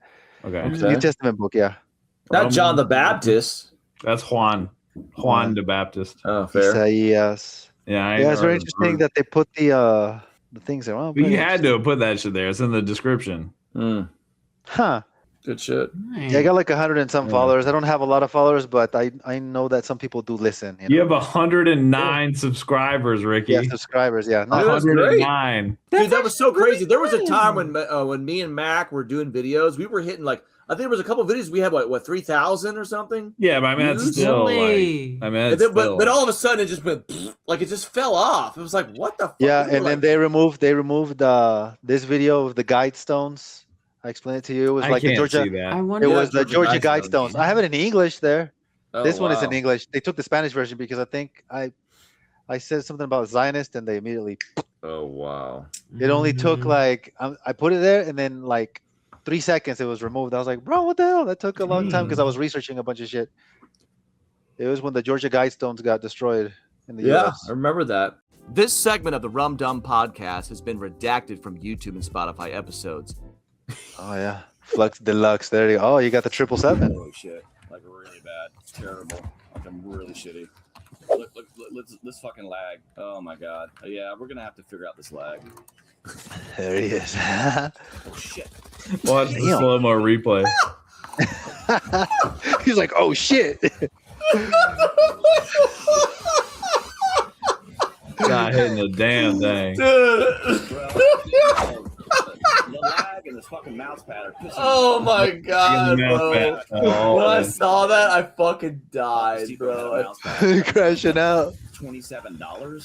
Okay. It's a New Testament book. Yeah. Not John the Baptist. That's Juan the Baptist. Oh, fair. Isaías. Yeah, Yeah, it's very interesting that they put the things there. Oh, But you very had to have put that shit there. It's in the description. Huh. Good shit. Yeah, I got like 100 and some followers. I don't have a lot of followers, but I know that some people do listen. You have 109 subscribers, Ricky. Yeah, subscribers. Yeah, Dude, that's great. 109. Dude, that was so crazy. There was a good. time when me and Mac were doing videos, we were hitting like, I think there was a couple of videos we had what 3,000 or something. Yeah, but I mean that's still like, Really? I mean, And that's then, still, but all of a sudden it just went like it just fell off. It was like, what the fuck? Yeah, We were and like, then they removed this video of the guide stones. I explained it to you. It was I like the can't Georgia. see that. I It wonder. was the Georgia Georgia Guidestones. I have it in English there. oh, This one is in wow. English. They took the Spanish version because I think I said something about Zionist and they immediately. Oh wow. It only took like I put it there and then like 3 seconds it was removed. I was like, bro, what the hell? That took a long time because I was researching a bunch of shit. It was when the Georgia Guidestones got destroyed in the Yeah, U.S. I remember that. This segment of the Rum Dum podcast has been redacted from YouTube and Spotify episodes. Oh yeah, Flux Deluxe. There you go. Oh, you got the 777. Holy shit! Like really bad. It's terrible. Like I'm really shitty. Look, let's fucking lag. Oh my god. Yeah, we're gonna have to figure out this lag. There he is. Oh shit. Watch the slow-mo replay. He's like, oh shit. Not hitting the damn thing. The lag and this fucking mouse pad are pissing Oh my god, bro. Oh, When I saw that, I fucking died, me. bro. Crashing out. $27.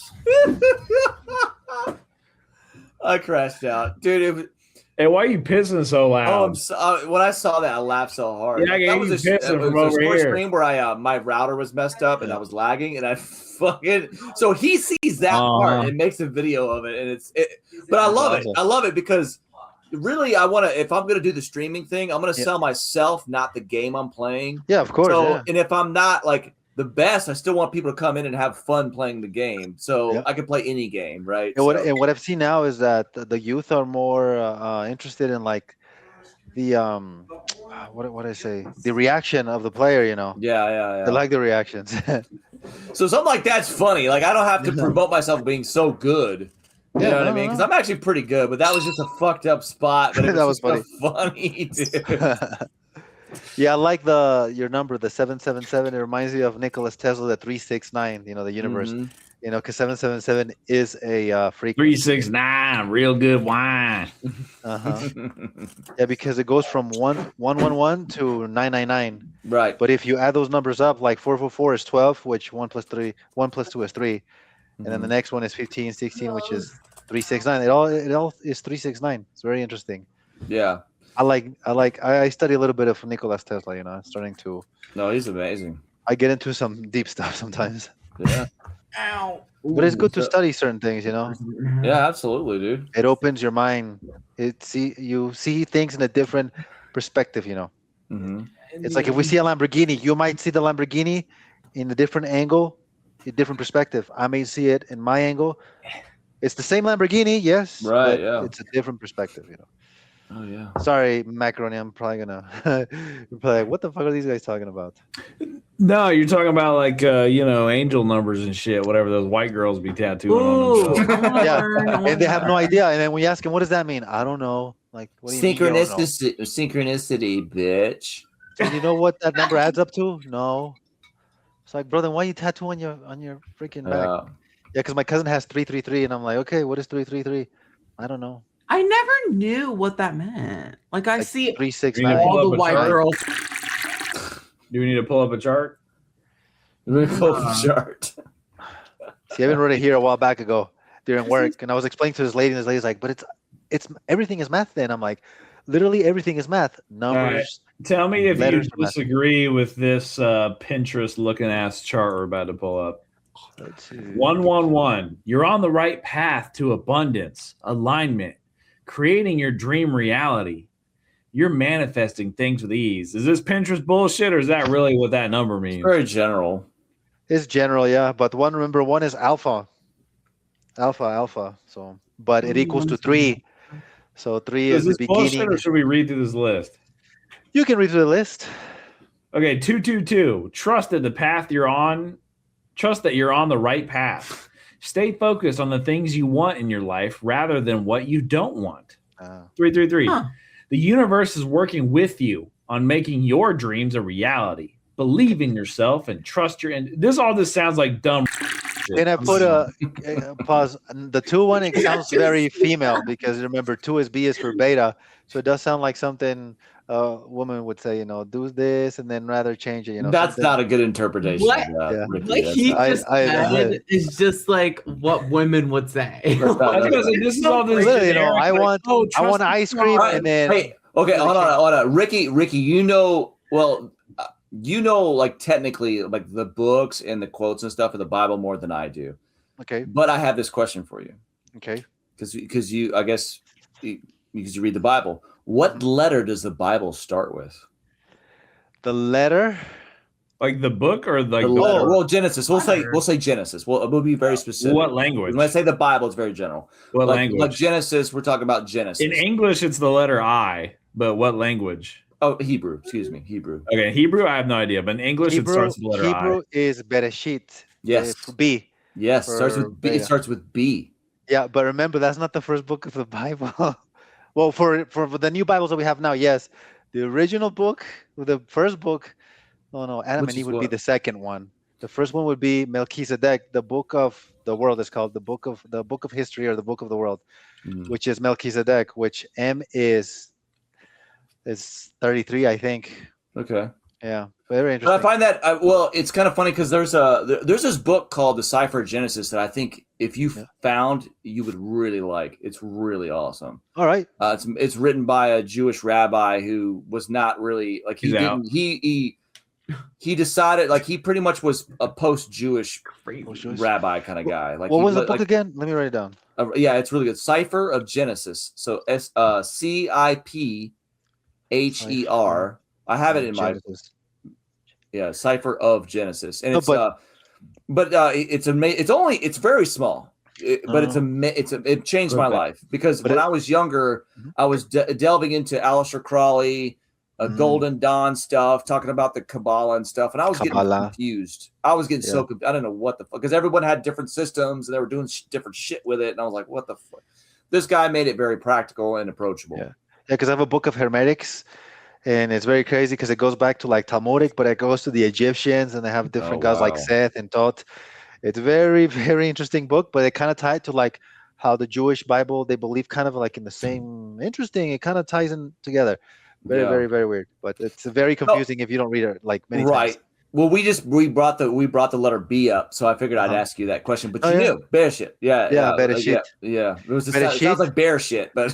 I crashed out, dude. Hey, why are you pissing so loud? Oh, I'm so, when I saw that, I laughed so hard. Yeah, I that gave was you a, pissing it was from a over sport here. screen where I my router was messed up and I was lagging, and I fucking so he sees that part and makes a video of it, and but I love it. I love it because really I want to. If I'm gonna do the streaming thing, I'm gonna sell myself, not the game I'm playing. Yeah, of course. So, yeah. and if I'm not like the best, I still want people to come in and have fun playing the game. So I can play any game, right? And what I've seen now is that the youth are more interested in like the what I say, the reaction of the player. You know. Yeah. They like the reactions. So something like that's funny. Like I don't have to promote myself being so good. You know what I mean? Because I'm actually pretty good, but that was just a fucked up spot. But it That was just funny, dude. Yeah, I like your number, the 777. It reminds me of Nicholas Tesla, the 369. You know, the universe. Mhm. You know, because 777 is a frequency. 369, real good wine. Uh-huh. Yeah, because it goes from 111 to 999. Right. But if you add those numbers up, like 444 is 12, which 1 plus 2 is 3, and then the next one is 15, 16, which is 369. It all is 369. It's very interesting. Yeah. I study a little bit of Nikola Tesla. You know, I'm starting to. No, he's amazing. I get into some deep stuff sometimes. Yeah. Ow. But it's good to study certain things. You know, Yeah, absolutely, dude. it opens your mind. You see things in a different perspective. You know, Mm-hmm. it's like if we see a Lamborghini, you might see the Lamborghini in a different angle, a different perspective. I may see it in my angle. It's the same Lamborghini, yes. Right, but yeah. it's a different perspective. You know. Oh yeah. Sorry, Macaroni. I'm probably gonna. You're probably like, what the fuck are these guys talking about? No, you're talking about like angel numbers and shit, whatever those white girls be tattooing on themselves. Yeah, and they have no idea. And then we ask them, what does that mean? I don't know. Like, what do you mean you don't know? Synchronicity, bitch. So you know what that number adds up to? No. It's like, bro, then why you tattoo on your freaking back? Yeah, because my cousin has 333, and I'm like, okay, what is 333? I don't know. I never knew what that meant. Like I see 369. all the white girls. Do we need to pull up a chart? Chart. See, I've been read it here a while back ago during work, and I was explaining to this lady, and this lady's like, but it's everything is math. Then I'm like, literally everything is math. Numbers. Right. Tell me if you letters are math. disagree with this Pinterest looking ass chart we're about to pull up. Let's see. 111. You're on the right path to abundance, alignment, creating your dream reality. You're manifesting things with ease. Is this Pinterest bullshit, or is that really what that number means? Very general. It's general, yeah. But remember, one is alpha. Alpha. So, but it equals to 3. So 3 Is is the this bullshit, beginning. or should we read through this list? You can read through the list. Okay, 222. Trust that the path you're on. Trust that you're on the right path. Stay focused on the things you want in your life rather than what you don't want. 333. The universe is working with you on making your dreams a reality. Believe in yourself and trust your. And this sounds like dumb. Then I put a pause. The 2 it sounds very female because remember 2 is B is for beta, so it does sound like something a woman would say. Do this and then rather change it. That's something. not a good interpretation. What? Ricky, What he just said I is just like what women would say. This is all this. I want ice cream and then. Hey, okay, hold on, Ricky. Like technically, like the books and the quotes and stuff of the Bible more than I do. Okay. But I have this question for you. Okay. Because you read the Bible. What letter does the Bible start with? The letter, like the book, or like well, Genesis. We'll say Genesis. We'll be very specific. What language? When I say the Bible, it's very general. What language? Like Genesis, we're talking about Genesis. In English, it's the letter I. But what language? Oh, Hebrew. Excuse me, Hebrew. Okay, Hebrew. I have no idea, but in English, it starts with the letter Hebrew I. is Bereshit. Yes. B. Yes, starts with B. It starts with B. Yeah, but remember that's not the first book of the Bible. Well, for the new Bibles that we have now, yes, the original book, the first book. Oh no, Adam and Eve would be the second one. The first one would be Melchizedek. The book of the world is called the book of history or the book of the world, which is Melchizedek. Which M is 33, I think. Okay. Yeah, very interesting. But I find that it's kind of funny because there's this book called The Cipher of Genesis that I think if you found, you would really like. It's really awesome. All right. It's written by a Jewish rabbi who was not really like he decided like he pretty much was a post-Jewish rabbi kind of guy. Like what was the book again? Let me write it down. Yeah, it's really good. Cipher of Genesis. So CIPHER. I have it in my Cipher of Genesis, and it's very small, but it changed my life because when I was younger, I was delving into Aleister Crowley, Golden Dawn stuff, talking about the Kabbalah and stuff, and I was getting confused. I was getting so confused. I don't know what the fuck because everyone had different systems and they were doing different shit with it, and I was like, what the fuck? This guy made it very practical and approachable. Yeah, because I have a book of Hermetics. And it's very crazy because it goes back to like Talmudic, but it goes to the Egyptians and they have different gods like Seth and Thoth. It's very, very interesting book, but it kind of tied to like how the Jewish Bible, they believe kind of like in the same interesting. It kind of ties in together. Very, very, very weird. But it's very confusing if you don't read it like many times. Well, we brought the letter B up, so I figured I'd ask you that question. But you knew bear shit, bear shit. Yeah. It sounds like bear shit, but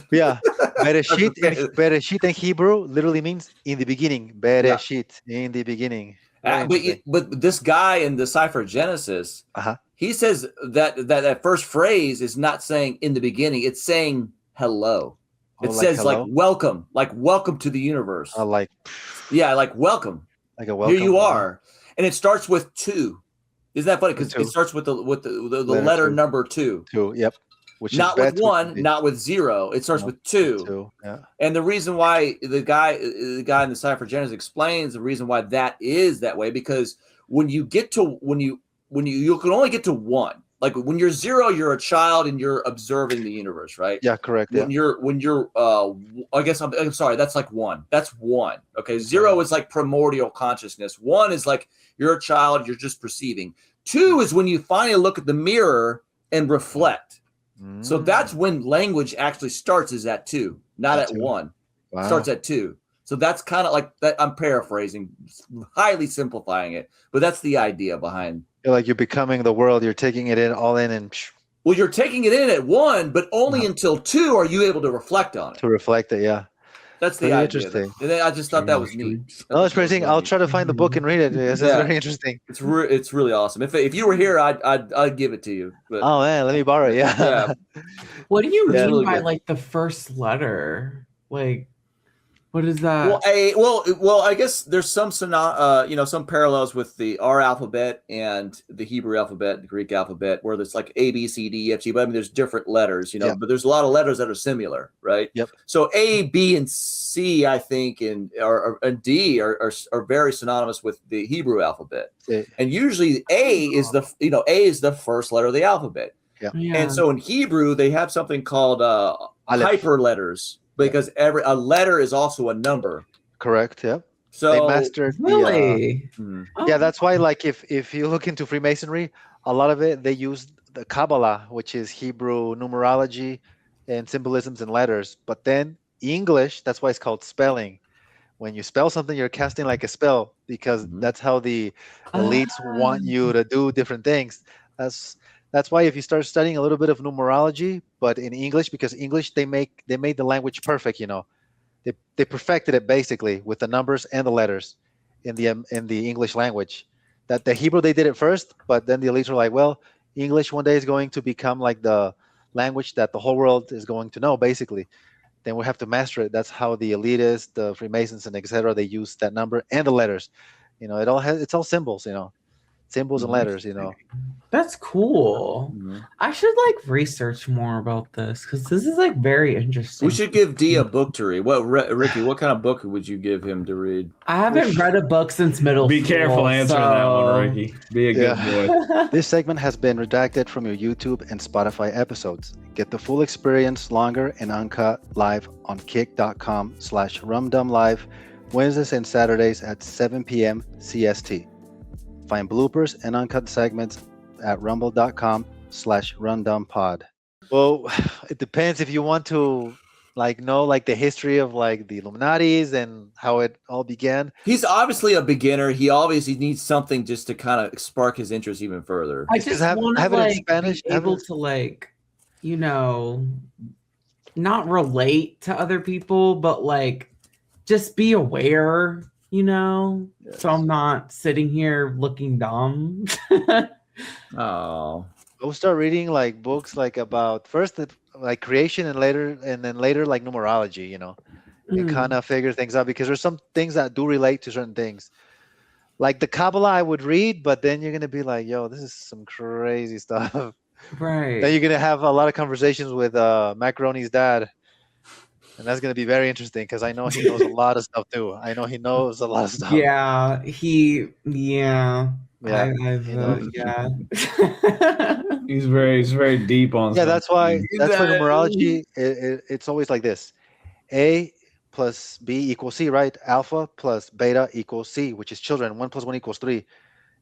Bereshit in Hebrew literally means in the beginning. Bereshit in the beginning. But this guy in the Cipher of Genesis, he says that first phrase is not saying in the beginning; it's saying hello. It says hello? like welcome to the universe. Like welcome. Like a welcome. Here you are. And it starts with 2. Isn't that funny? Because it starts with the letter number 2. 2, yep. Which not with 1, not with 0. It starts with 2. Yeah. And the reason why the guy in the Cipher of Genesis explains the reason why that is that way, because when you can only get to 1. Like when you're 0, you're a child and you're observing the universe, right? Yeah, correct. When you're I guess I'm sorry, that's like 1. That's 1. Okay. 0 is like primordial consciousness. 1 is like you're a child, you're just perceiving. 2 is when you finally look at the mirror and reflect. So that's when language actually starts, is at 2, not at 1. Wow. Starts at 2. So that's kind of like that. I'm paraphrasing, highly simplifying it, but that's the idea behind. You're like you're becoming the world. You're taking it in all in and. Well, you're taking it in at 1, but only until 2 are you able to reflect on it. To reflect it, yeah. That's the idea. Interesting. And I just thought that was neat. No, it's pretty. I'll try to find the book and read it. It's very interesting. It's really awesome. If you were here, I'd give it to you. But, oh man, let me borrow it. Yeah. What do you mean by like the first letter? Like What is that? Well, I guess there's some some parallels with the R alphabet and the Hebrew alphabet, the Greek alphabet, where there's like A, B, C, D, E, F, G. But I mean, there's different letters, Yep. but there's a lot of letters that are similar, right? Yep. So A, B, and C, I think, and D are very synonymous with the Hebrew alphabet, and usually A is the first letter of the alphabet. Yeah. And so in Hebrew, they have something called hyperletters. Because a letter is also a number. Correct. Yeah. So they mastered really. Yeah, that's why. Like, if you look into Freemasonry, a lot of it they use the Kabbalah, which is Hebrew numerology and symbolisms and letters. But then English, that's why it's called spelling. When you spell something, you're casting like a spell because that's how the elites want you to do different things. That's why if you start studying a little bit of numerology, but in English, because English they made the language perfect, they perfected it basically with the numbers and the letters in the English language. That the Hebrew they did it first, but then the elites were like, well, English one day is going to become like the language that the whole world is going to know, basically. Then we have to master it. That's how the elitists, the Freemasons, and etc. They use that number and the letters. It's all symbols. Symbols and letters. That's cool. I should research more about this because this is very interesting. We should give D a book to read. Ricky, what kind of book would you give him to read? I haven't read a book since middle school. Be careful answering that one, Ricky. Be a good boy. This segment has been redacted from your YouTube and Spotify episodes. Get the full experience longer and uncut live on kick.com/rumdumlive Wednesdays and Saturdays at 7 p.m. CST. Find bloopers and uncut segments at rumble.com/rundumpod. Well, it depends if you want to know the history of the Illuminatis and how it all began. He's obviously a beginner. He obviously needs something just to kind of spark his interest even further. I just want to in Spanish, be able to not relate to other people, but just be aware. So I'm not sitting here looking dumb. Oh, Go start reading books about first creation and later numerology, and kind of figure things out because there's some things that do relate to certain things. Like the Kabbalah I would read, but then you're gonna be like, yo, this is some crazy stuff. Right. Then you're gonna have a lot of conversations with Macaroni's dad. And that's going to be very interesting because I know he knows a lot of stuff too. I know he knows a lot of stuff. Yeah, Yeah. He's very deep on. Yeah, that's why numerology. It's always like this: A plus B equals C, right? Alpha plus beta equals C, which is children. 1 + 1 = 3.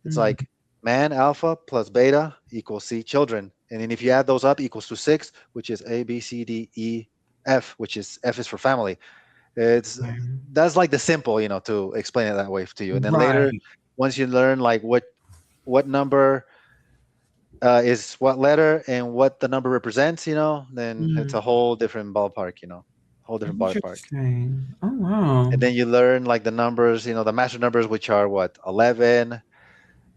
It's like man alpha plus beta equals C, children. And then if you add those up, equals to 6, which is A, B, C, D, E, F, which is F is for family. That's the simple, to explain it that way to you. And then later, once you learn what number is what letter and what the number represents, then it's a whole different ballpark, whole different ballpark. Oh wow. And then you learn the numbers, the master numbers, which are 11,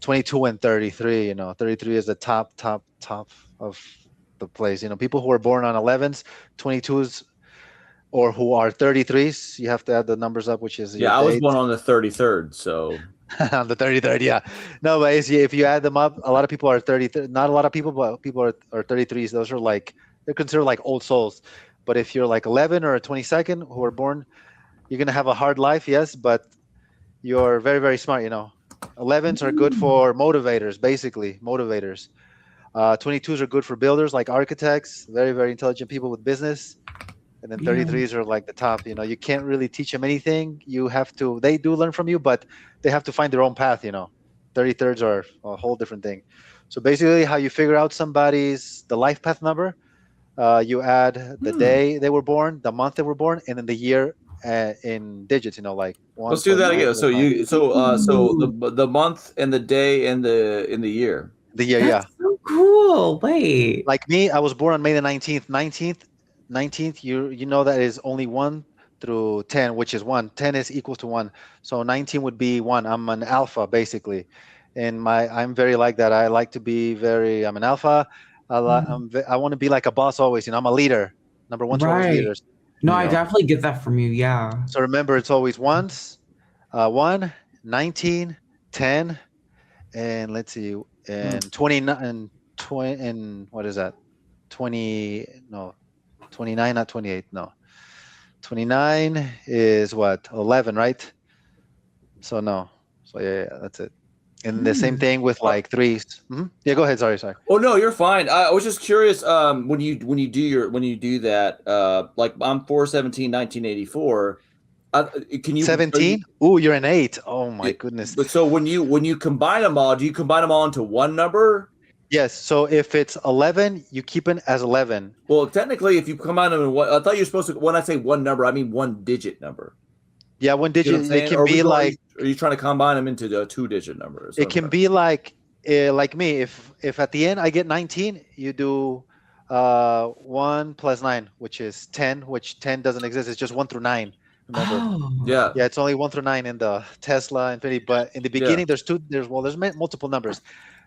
22, and 33. 33 is the top of the place. People who are born on 11s, 22s, or who are 33s, you have to add the numbers up, which is I was born on the 33rd, so on the 33rd, yeah. No, but if you add them up, a lot of people are 33. Not a lot of people, but people are 33s. Those are they're considered old souls. But if you're 11 or 22nd who are born, you're gonna have a hard life, yes, but you're very, very smart. 11s are good for motivators, basically motivators. 22s are good for builders, like architects, very, very intelligent people with business. And then 33s are the top. You can't really teach them anything. They do learn from you, but they have to find their own path. 33rds are a whole different thing. So basically, how you figure out the life path number, you add the day they were born, the month they were born, and then the year in digits. 1. Let's do that again. So the month and the day and the year. The year, That's so cool. Wait. Like me, I was born on May the 19th. 19th, you know that is only 1 through 10, which is 1. 10 is equal to 1. So 19 would be 1. I'm an alpha, basically. And I'm very like that. I like to be I'm an alpha. I want to be like a boss always. I'm a leader. Number 1 to always leaders. No, You I know. definitely get that from you. Yeah. So remember, it's always ones, 1, 19, 10, and let's see, and 29, and 20, and what is that? 20, no, 29, not 28, no. 29 is what? 11, right? So no. So yeah, that's it. And the same thing with like threes. Yeah, go ahead. Sorry. Oh no, you're fine. I was just curious. When you do that, like I'm 4/17/1984. Can you 17? Ooh, you're an 8. Oh my goodness. But so when you combine them all, do you combine them all into one number? Yes. So if it's 11, you keep it as 11. Well, technically, if you combine them in one, I thought you're supposed to. When I say one number, I mean one digit number. Yeah, one digit. You know what I'm It saying? can be like. Are you trying to combine them into the 2-digit numbers? It can be like me. If at the end I get 19, you do 1 plus 9, which is 10. Which 10 doesn't exist. It's just 1 through 9. Remember? Oh. Yeah. Yeah, it's only 1 through 9 in the Tesla Infinity. But in the beginning, there's multiple numbers.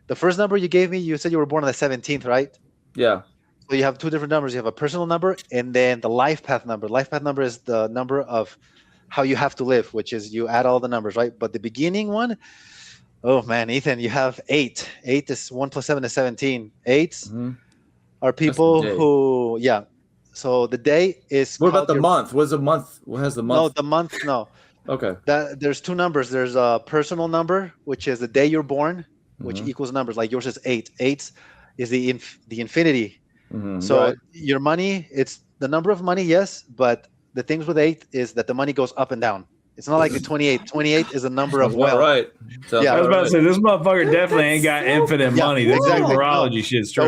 The first number you gave me, you said you were born on the 17th, right? Yeah. So you have two different numbers. You have a personal number and then the life path number. Life path number is the number of how you have to live, which is you add all the numbers, right? But the beginning one, oh man, Ethan, you have 8. 8 is 1 plus 7 is 17. 8s are people who, yeah. So the day is. What about the month? What's a month? What has the month? No, the month, no. Okay. There's two numbers. There's a personal number, which is the day you're born, which equals numbers. Like yours is 8. 8 is the infinity. So your money, it's the number of money, yes, but the things with 8 is that the money goes up and down. It's not like the 28. 28 is a number of wealth. Right. Yeah, I was about to say this motherfucker definitely ain't got infinite money. This numerology shit's true.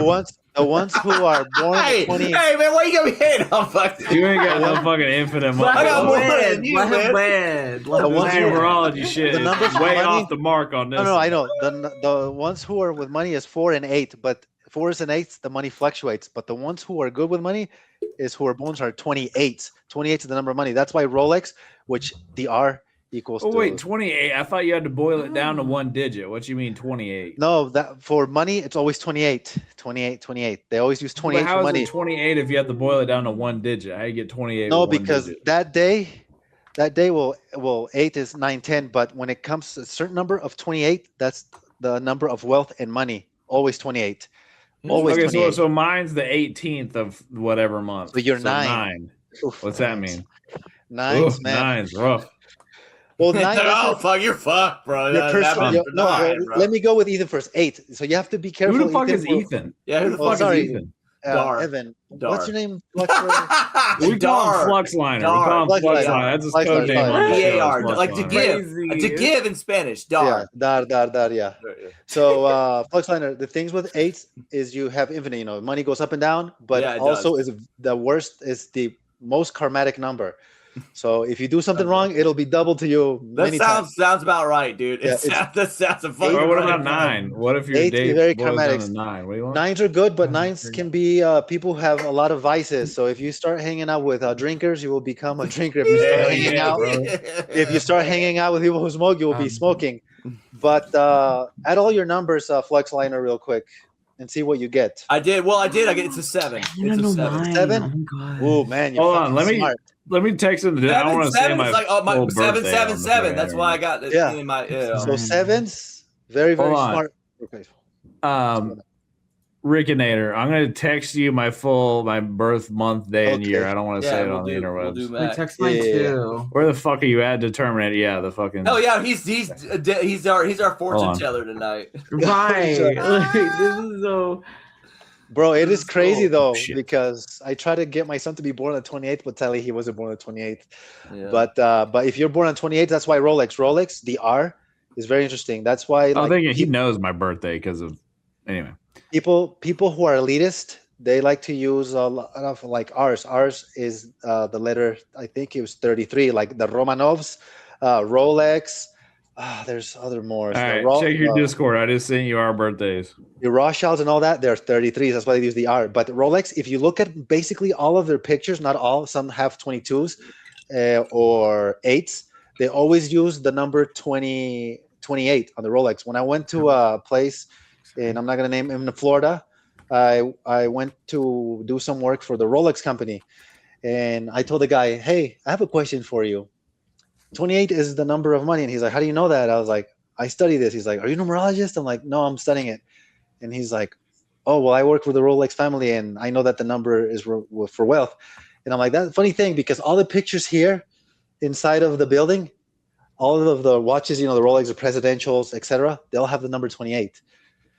The ones who are born hey, 20. Hey man, why you got me hating on fucking? You ain't got no fucking infinite money. I got more than you, man. The numerology shit is way off the mark on this. No, I know. The ones who are with money is 4 and 8, but 4s and 8s, the money fluctuates. But the ones who are good with money is who are born are 28. 28 is the number of money. That's why Rolex, which the R equals. Oh wait, 28. I thought you had to boil it down to one digit. What you mean 28? No, that for money it's always 28. 28. They always use 28 for money. How is it 28 if you have to boil it down to one digit? How you get 28? No, because that day will 8 is 9, 10. But when it comes to a certain number of 28, that's the number of wealth and money. Always 28. Always. Okay, 28. so mine's the 18th of whatever month. So you're 9. Oof, what's that mean? 9's, man. 9's rough. Well, 9. Oh fuck, you're fucked, bro. Let me go with Ethan first. 8. So you have to be careful. Who the fuck Ethan, is Ethan? Yeah, who the fuck is Ethan? Evan. What's your name? We call him Fluxliner. We call him Fluxliner. That's his code name. DAR, like to give in Spanish. Dar. Yeah, dar. Yeah. So Fluxliner, the things with 8 is you have infinite. You know, money goes up and down, but also is the worst is the most karmatic number. So if you do something wrong, it'll be double to you. Sounds about right, dude. That sounds a fucking. What about 9? What if your 8 date is very boils karmatic. down to 9? What do you want? 9s are good, but 9s can be people who have a lot of vices. So if you start hanging out with drinkers, you will become a drinker. If you start hanging out with people who smoke, you will be smoking. But add all your numbers, Fluxliner, real quick, and see what you get. I did. It's a 7. It's a 7. 7? Oh man, you're hold on. smart. Let me text him. I want to say my like my 777. That's why I got it in my. So 7s, very smart. Okay. Rickinator, I'm gonna text you my birth month, day, and year. I don't want to say it on the interwebs. We'll text mine too. Where the fuck are you at? Determinator. Yeah, the fucking. Oh yeah, he's our fortune teller tonight. Right. This is so. Bro, it is crazy though, because I try to get my son to be born on the 28th, but tell he wasn't born on the 28th. Yeah. But if you're born on 28th, that's why Rolex, the R is very interesting. That's why I think he knows my birthday because of anyway. People who are elitist, they like to use a lot of like R's. R's is the letter, I think it was 33, like the Romanovs, Rolex. There's other more. All right, check your Discord. I just sent you our birthdays. The Rothschilds and all that, they're 33s. That's why they use the R. But Rolex, if you look at basically all of their pictures, not all, some have 22s or 8s. They always use the number 28 on the Rolex. When I went to a place, and I'm not going to name him, in Florida, I went to do some work for the Rolex company. And I told the guy, hey, I have a question for you. 28 is the number of money. And he's like, how do you know that? I was like, I study this. He's like, are you a numerologist? I'm like, no, I'm studying it. And he's like, oh, well, I work with the Rolex family and I know that the number is for wealth. And I'm like, that's a funny thing because all the pictures here inside of the building, all of the watches, the Rolex, the presidentials, etc., they all have the number 28.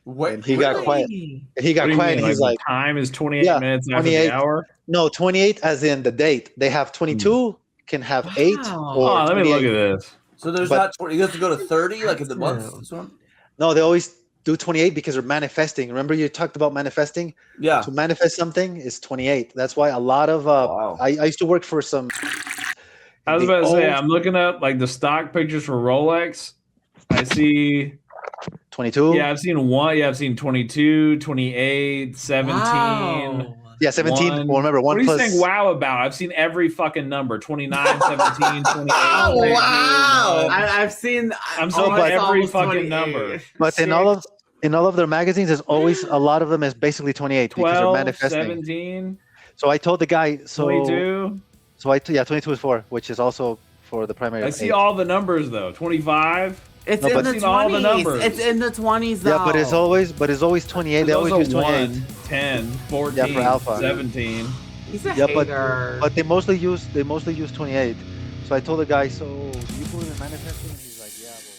What? And he got quiet. And he got quiet. And he's like, time is 28 minutes after the hour? No, 28 as in the date. They have 22, can have 8. Or let me look at this. So there's not 20. You have to go to 30 like in the month? No, they always do 28 because they're manifesting. Remember you talked about manifesting? Yeah. To manifest something is 28. That's why a lot of I used to work for some. I was about to say, I'm looking up like the stock pictures for Rolex. I see 22. Yeah, I've seen one. Yeah, I've seen 22, 28, 17. Wow. Yeah, 17. Well, remember, one what are you plus. saying wow about? I've seen every fucking number. 29, 17, 28. Oh, wow. I've seen. I'm seeing every fucking number. But in all of their magazines, there's always a lot of them is basically 28 because they're 12, manifesting. 17. So I told the guy. 22. So 22 is 4, which is also for the primary. I see all the numbers though. 25. It's in the 20s. All the numbers. It's in the 20s though. Yeah, but it's always 28. They always use 28. 1, 10, 14, Yeah, for alpha. 17. He's a Yeah, hater. but they mostly use 28. So I told the guy, so you believe in manifesting? He's like, yeah. Well,